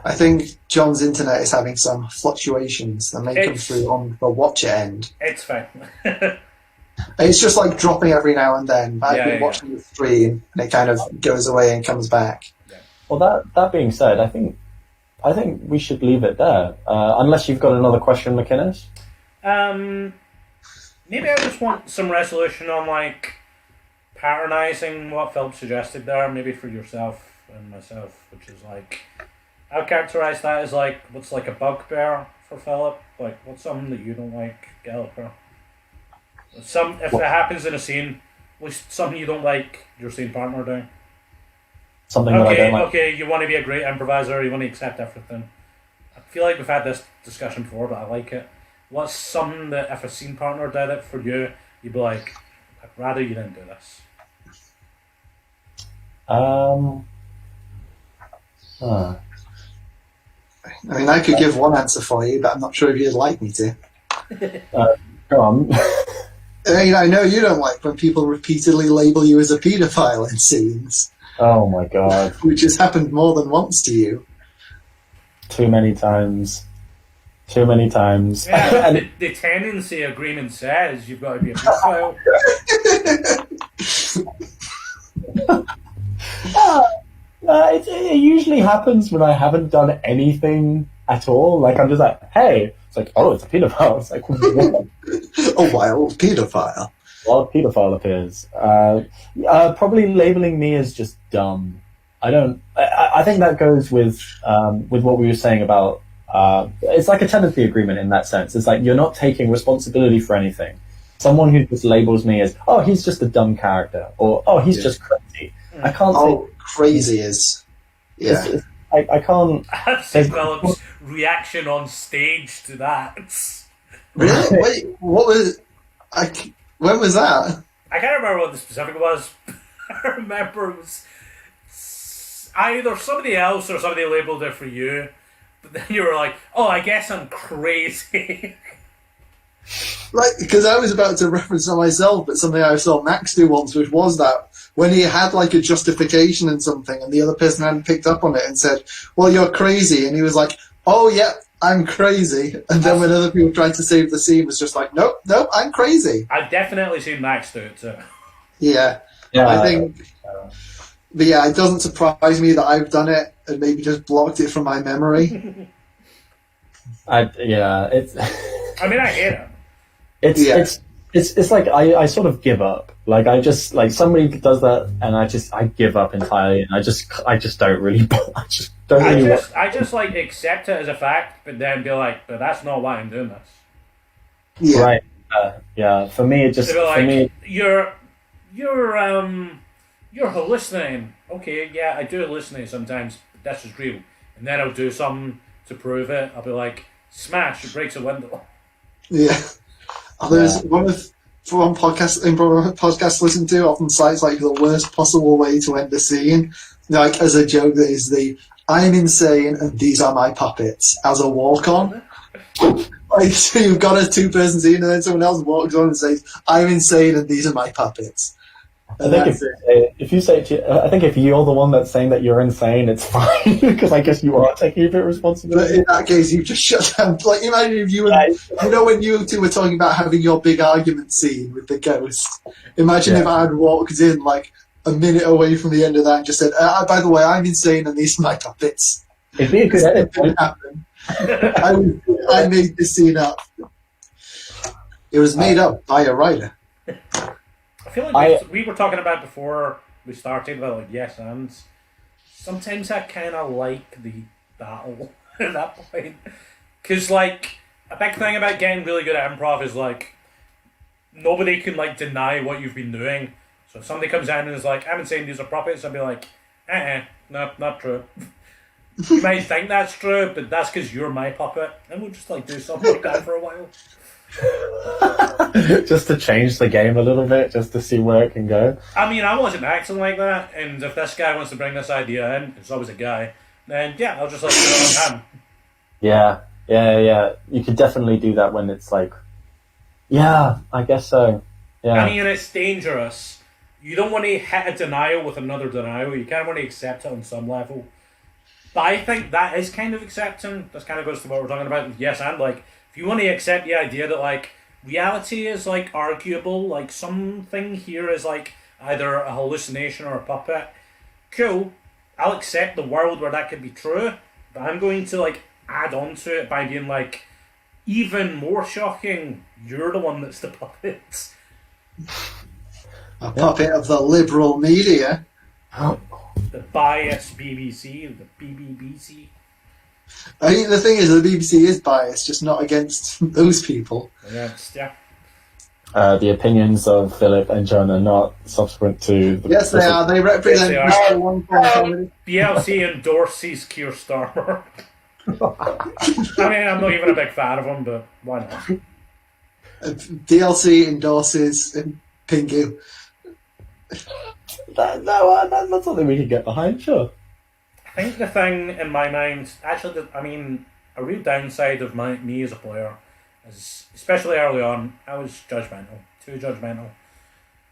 Speaker 5: I think John's internet is having some fluctuations that may come through on the watcher end.
Speaker 2: It's fine.
Speaker 5: It's just like dropping every now and then. I've been watching the stream and it kind of goes away and comes back.
Speaker 2: Yeah.
Speaker 3: Well, that being said, I think we should leave it there. Unless you've got another question, McInnes?
Speaker 2: Maybe I just want some resolution on, like, patternizing what Philip suggested there, maybe for yourself and myself, which is like, I'll characterize that as like, what's like a bugbear for Philip? Like, what's something that you don't like, Gallagher? If it happens in a scene, what's something you don't like your scene partner doing?
Speaker 3: Something that I don't like.
Speaker 2: Okay, you want to be a great improviser, you want to accept everything. I feel like we've had this discussion before, but I like it. What's something that if a scene partner did it for you, you'd be like, I'd rather you didn't do this?
Speaker 5: I mean, I could give one answer for you, but I'm not sure if you'd like me to.
Speaker 3: Go on.
Speaker 5: I mean, I know you don't like when people repeatedly label you as a paedophile in scenes.
Speaker 3: Oh my god.
Speaker 5: Which has happened more than once to you.
Speaker 3: Too many times.
Speaker 2: Yeah, the tenancy agreement says you've got to be a pedophile.
Speaker 3: It usually happens when I haven't done anything at all. Like, I'm just like, hey. It's like, oh, it's a pedophile. It's like, what?
Speaker 5: A wild pedophile.
Speaker 3: Wild pedophile appears. Probably labeling me as just dumb. I think that goes with what we were saying about, it's like a tenancy agreement in that sense. It's like, you're not taking responsibility for anything. Someone who just labels me as, oh, he's just a dumb character, or, oh, he's just crazy. I can't say...
Speaker 5: crazy is... Yeah.
Speaker 3: I can't...
Speaker 2: I've seen Philip's reaction on stage to that.
Speaker 5: Really? Wait, what was... when was that?
Speaker 2: I can't remember what the specific was. I remember it was either somebody else or somebody labelled it for you, but then you were like, oh, I guess I'm crazy.
Speaker 5: Like, because I was about to reference on myself, but something I saw Max do once, which was that when he had like a justification in something and the other person hadn't picked up on it and said, well, you're crazy, and he was like, oh yeah, I'm crazy, and then when other people tried to save the scene, was just like, nope, I'm crazy.
Speaker 2: I've definitely seen Max do it too.
Speaker 5: Yeah. I think, but yeah, it doesn't surprise me that I've done it and maybe just blocked it from my memory.
Speaker 3: It's.
Speaker 2: I mean, I hate it.
Speaker 3: It's like I sort of give up. Like, I just, like, somebody does that and I give up entirely, and I just don't really
Speaker 2: I just like accept it as a fact, but then be like, but that's not why I'm doing this.
Speaker 5: Yeah.
Speaker 3: Right. Yeah. For me, it just,
Speaker 2: like,
Speaker 3: for me,
Speaker 2: you're you're hallucinating. Okay, yeah, I do hallucinate sometimes, but this is real. And then I'll do something to prove it. I'll be like, smash, it breaks a window.
Speaker 5: Yeah. There's one podcast improv podcast I listen to often cites like the worst possible way to end a scene. Like as a joke that is the I'm insane and these are my puppets as a walk on. Like so you've got a 2-person scene and then someone else walks on and says, I'm insane and these are my puppets. And
Speaker 3: I think if you say I think if you're the one that's saying that you're insane, it's fine because I guess you are taking a bit of
Speaker 5: But
Speaker 3: responsibility.
Speaker 5: in that case, you just shut down. Like, imagine if you and when you two were talking about having your big argument scene with the ghost. Imagine if I had walked in like a minute away from the end of that and just said, "By the way, I'm insane and these are my puppets."
Speaker 3: It'd be a good edit.
Speaker 5: It didn't happen. I made this scene up. It was made up by a writer.
Speaker 2: I feel like we were talking about before we started about like yes ands. Sometimes I kind of like the battle at that point. Because like a big thing about getting really good at improv is like nobody can like deny what you've been doing. So if somebody comes in and is like, I'm insane, these are puppets, I'll be like, no, not true. You might think that's true, but that's because you're my puppet. And we'll just like do something like that for a while.
Speaker 3: Just to change the game a little bit, just to see where it can go.
Speaker 2: I mean, I wasn't acting like that, and if this guy wants to bring this idea in, it's always a guy, then yeah, I'll just like do it on him.
Speaker 3: Yeah. You could definitely do that when it's like, yeah, I guess so. Yeah.
Speaker 2: I mean, it's dangerous. You don't want to hit a denial with another denial. You kind of want to accept it on some level. But I think that is kind of accepting. This kind of goes to what we're talking about with yes and like, if you want to accept the idea that like reality is like arguable, like something here is like either a hallucination or a puppet, cool, I'll accept the world where that could be true, but I'm going to like add on to it by being like, even more shocking, you're the one that's the puppet.
Speaker 5: A puppet of the liberal media.
Speaker 2: The biased BBC, the BBBC.
Speaker 5: I think the thing is, the BBC is biased, just not against those people.
Speaker 2: Yeah.
Speaker 3: The opinions of Philip and John are not subsequent to...
Speaker 5: Yes, they are. They represent Bristol Longform comedy.
Speaker 2: BLC endorses Keir Starmer. I mean, I'm not even a big fan of him, but why not?
Speaker 5: DLC endorses Pingu.
Speaker 3: That's something we can get behind, sure.
Speaker 2: I think the thing in my mind, actually, a real downside of me as a player is, especially early on, I was judgmental, too judgmental.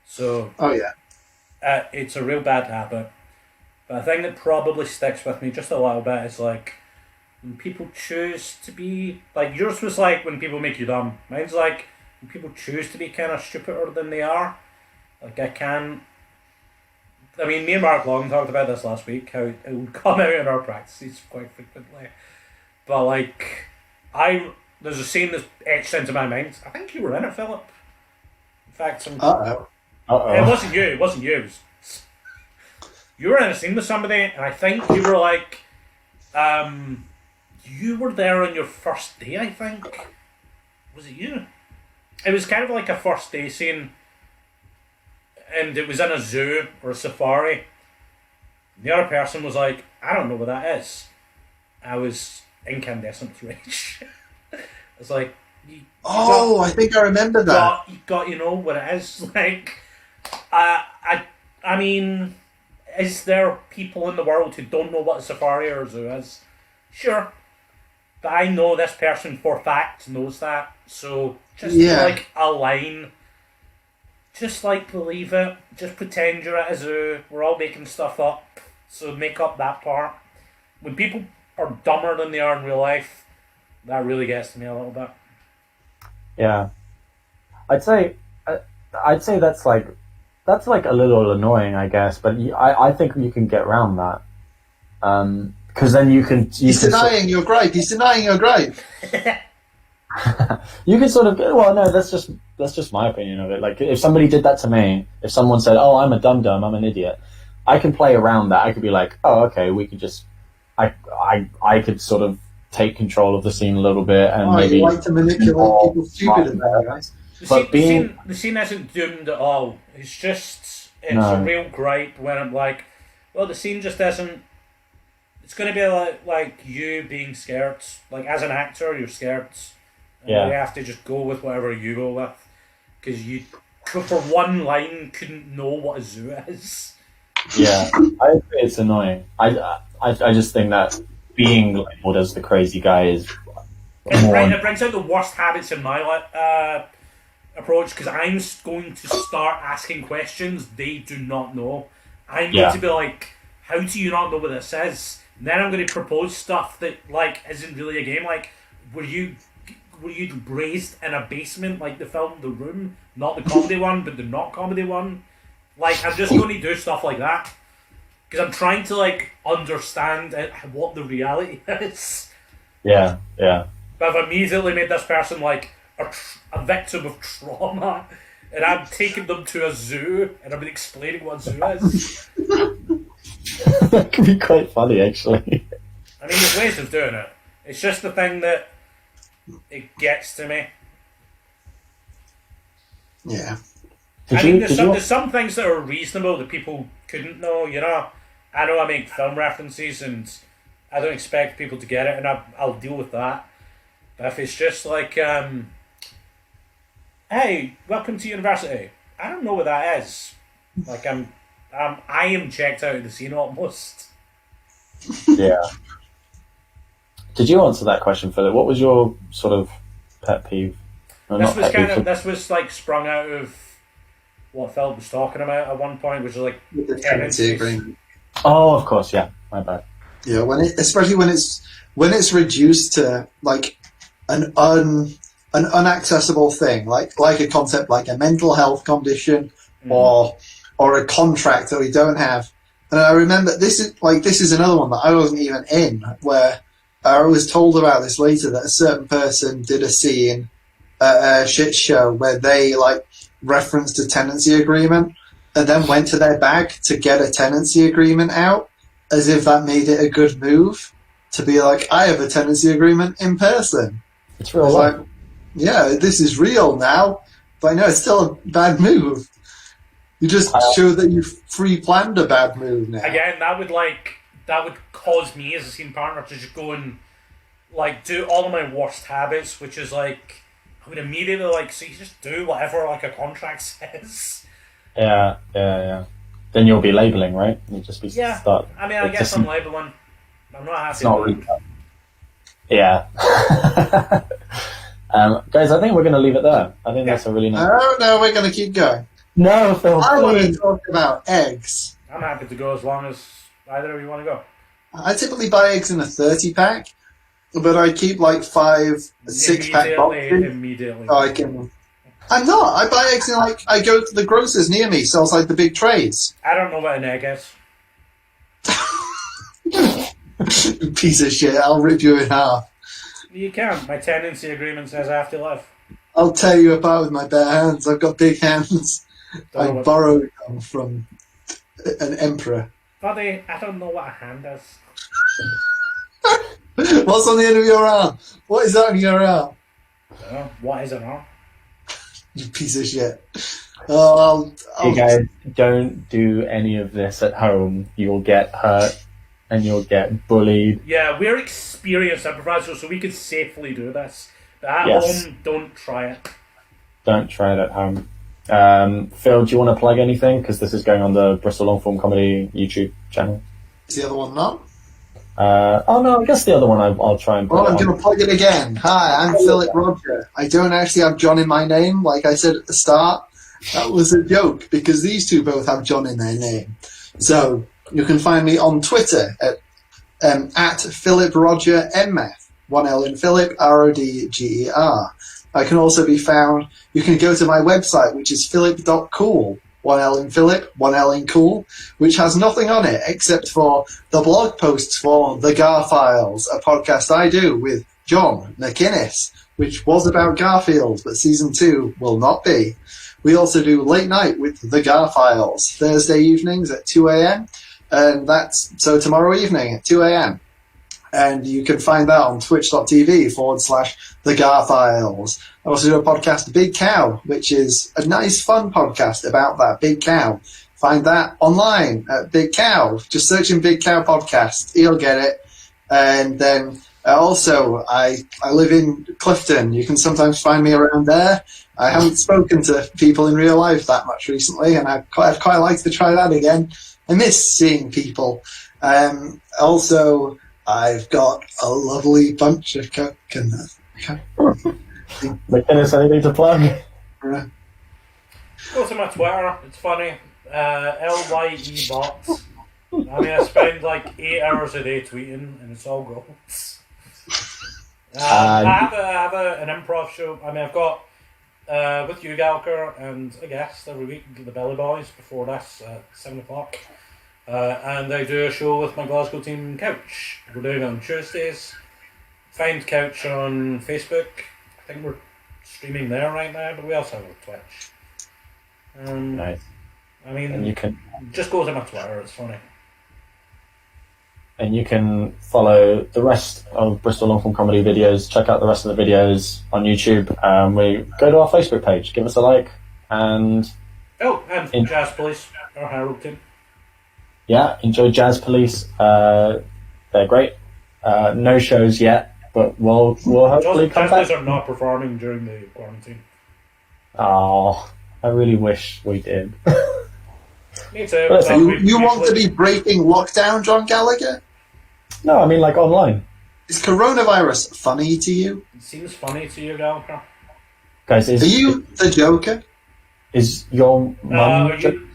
Speaker 2: So,
Speaker 5: oh yeah,
Speaker 2: it's a real bad habit. But a thing that probably sticks with me just a little bit is like when people choose to be like yours was like when people make you dumb. Mine's like when people choose to be kind of stupider than they are. Like I mean, me and Mark Long talked about this last week, how it would come out in our practices quite frequently. But like, there's a scene that's etched into my mind. I think you were in it, Philip. In fact, It wasn't you. It wasn't you. You were in a scene with somebody, and I think you were like, you were there on your first day. I think was it you? It was kind of like a first day scene. And it was in a zoo or a safari. The other person was like, I don't know what that is. I was incandescent with rage. I was like,
Speaker 5: I think I remember that.
Speaker 2: You know what it is. Like, I mean, is there people in the world who don't know what a safari or a zoo is? Sure. But I know this person for fact knows that. So just like a line. Just like believe it, just pretend you're at a zoo, we're all making stuff up, so make up that part. When people are dumber than they are in real life, that really gets to me a little bit.
Speaker 3: Yeah. I'd say that's like a little annoying, I guess, but I think you can get around that. Because then you can...
Speaker 5: He's denying your gripe, he's denying your gripe.
Speaker 3: You can sort of that's just my opinion of it. Like if somebody did that to me, if someone said, "Oh, I'm a dum-dum, I'm an idiot," I can play around that. I could be like, "Oh, okay, we could just," I could sort of take control of the scene a little bit and maybe
Speaker 5: you like to manipulate people stupid about it, right?
Speaker 2: The scene isn't doomed at all. It's just It's
Speaker 3: No.
Speaker 2: a real gripe when I'm like, well, the scene just isn't. It's going to be like you being scared. Like, as an actor, you're scared. And
Speaker 3: Yeah.
Speaker 2: you have to just go with whatever you go with. Because you, for one line, couldn't know what a zoo is.
Speaker 3: Yeah, I agree. It's annoying. I just think that being labeled as the crazy guy is more.
Speaker 2: It brings out the worst habits in my approach, because I'm going to start asking questions they do not know. I'm going to be like, how do you not know what this is? And then I'm going to propose stuff that like isn't really a game. Like, were you raised in a basement like the film The Room? Not the comedy one, but the not comedy one. Like, I'm just going to do stuff like that because I'm trying to like understand what the reality is.
Speaker 3: Yeah, yeah.
Speaker 2: But I've immediately made this person like a victim of trauma, and I'm taking them to a zoo, and I've been explaining what a zoo is.
Speaker 3: That could be quite funny, actually.
Speaker 2: I mean, there's ways of doing it. It's just the thing that it gets to me.
Speaker 4: Yeah.
Speaker 2: There's some things that are reasonable that people couldn't know, you know. I know I make film references and I don't expect people to get it, and I'll deal with that. But if it's just like, hey, welcome to university, I don't know what that is. Like, I am checked out of the scene almost.
Speaker 3: Yeah. Did you answer that question, Philip? What was your sort of pet peeve? No,
Speaker 2: This was like sprung out of what Philip was talking about at one point, which was like
Speaker 4: With the tenancy agreement.
Speaker 3: Oh, of course, yeah. My bad.
Speaker 4: Yeah, especially when it's reduced to like an unaccessible thing, like a concept like a mental health condition or a contract that we don't have. And I remember this is another one that I wasn't even in, where I was told about this later, that a certain person did a scene at a shit show where they like referenced a tenancy agreement and then went to their bag to get a tenancy agreement out, as if that made it a good move to be like, I have a tenancy agreement in person.
Speaker 3: It's real
Speaker 4: Like,
Speaker 3: life.
Speaker 4: yeah, this is real now, but I know it's still a bad move. You just show that you've pre-planned a bad move now.
Speaker 2: Again, that would cause me as a scene partner to just go and like do all of my worst habits, which is like I would immediately like, so you just do whatever like a contract says.
Speaker 3: Yeah. Then you'll be labeling, right? You'll just be start.
Speaker 2: I mean, I guess I'm labeling. I'm not happy.
Speaker 3: It's not really. Yeah. Guys, I think we're going to leave it there. I think that's a really nice.
Speaker 4: No, we're going to keep going.
Speaker 3: No, Phil,
Speaker 4: I want to
Speaker 3: please.
Speaker 4: talk about eggs.
Speaker 2: I'm happy to go as long as either of you want to go.
Speaker 4: I typically buy eggs in a 30-pack, but I keep like 5 6-pack boxes.
Speaker 2: Immediately.
Speaker 4: So I can. I'm not. I buy eggs in I go to the grocers near me, sells like the big trays.
Speaker 2: I don't know what an egg is.
Speaker 4: Piece of shit! I'll rip you in half.
Speaker 2: You can't. My tenancy agreement says I have to live.
Speaker 4: I'll tear you apart with my bare hands. I've got big hands. I borrowed them from an emperor.
Speaker 2: Buddy, I don't know what a hand is.
Speaker 4: What's on the end of your arm? What is that on your arm?
Speaker 2: I don't know. What is an arm?
Speaker 4: You piece of shit. Oh,
Speaker 3: Hey guys, don't do any of this at home. You'll get hurt and you'll get bullied.
Speaker 2: Yeah, we're experienced improvisers, so we can safely do this. But at home, don't try it.
Speaker 3: Don't try it at home. Phil, do you want to plug anything? Because this is going on the Bristol Longform Comedy YouTube channel.
Speaker 4: Is the other one not?
Speaker 3: Oh no, I guess the other one I'll try and put
Speaker 4: Well, I'm
Speaker 3: on.
Speaker 4: going to plug it again. Hi, I'm Philip Rodger. I don't actually have John in my name, like I said at the start. That was a joke, because these two both have John in their name. So, you can find me on Twitter at Philip Rodger MF. 1 L in Philip, RODGER. I can also be found, you can go to my website, which is philip.cool. 1 L in Philip, 1 L in cool, which has nothing on it except for the blog posts for The Gar Files, a podcast I do with John McInnes, which was about Garfield, but season 2 will not be. We also do Late Night with The Gar Files, Thursday evenings at 2 a.m. And that's so tomorrow evening at 2 a.m. And you can find that on twitch.tv/The Gar Files. I also do a podcast, Big Cow, which is a nice, fun podcast about that big cow
Speaker 5: find that online at Big Cow. Just search in Big Cow Podcast. You'll get it. And then also, I live in Clifton. You can sometimes find me around there. I haven't spoken to people in real life that much recently, and I'd quite like to try that again. I miss seeing people. Also, I've got a lovely bunch of
Speaker 3: McInnes, anything to plug?
Speaker 2: Go to my Twitter. It's funny. LYE bots. I mean, I spend like 8 hours a day tweeting, and it's all goals. I have an improv show. I mean, I've got with you, Gallagher, and a guest every week, the Belly Boys, before this at 7 o'clock. And I do a show with my Glasgow team, Couch. We're doing it on Tuesdays. Find Couch on Facebook. I think we're streaming there right now, but we also have a Twitch.
Speaker 3: Nice.
Speaker 2: I mean,
Speaker 3: and you can
Speaker 2: just go to my Twitter, it's funny.
Speaker 3: And you can follow the rest of Bristol Longform comedy videos. Check out the rest of the videos on YouTube. We go to our Facebook page, give us a like, and
Speaker 2: and Jazz Police, our Herald team.
Speaker 3: Yeah, enjoy Jazz Police. They're great. No shows yet, but we'll hopefully come back.
Speaker 2: Jazz Police are not performing during the quarantine.
Speaker 3: Oh, I really wish we did.
Speaker 2: Me too.
Speaker 5: You want to be breaking lockdown, John Gallagher?
Speaker 3: No, I mean like online.
Speaker 5: Is coronavirus funny to you?
Speaker 2: It seems funny to you, Gallagher.
Speaker 3: Guys,
Speaker 5: are you the Joker?
Speaker 3: Is your mum?
Speaker 2: Are you?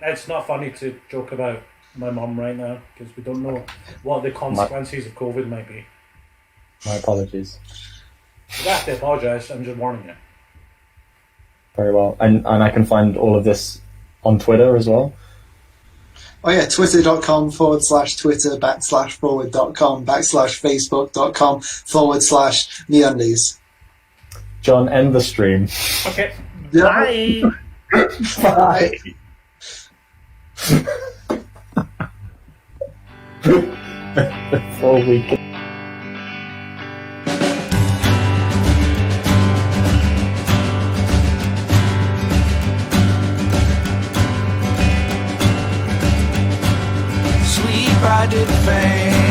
Speaker 2: It's not funny to joke about my mum right now because we don't know what the consequences of COVID might be.
Speaker 3: My apologies.
Speaker 2: You have to apologise. I'm just warning you.
Speaker 3: Very well, and I can find all of this on Twitter as well.
Speaker 5: Oh yeah, twitter.com/twitter/forward.com/facebook.com/meundies.
Speaker 3: John, end the stream.
Speaker 2: Okay.
Speaker 5: Bye. Bye.
Speaker 3: Before we can...
Speaker 1: Sweet bride did fame.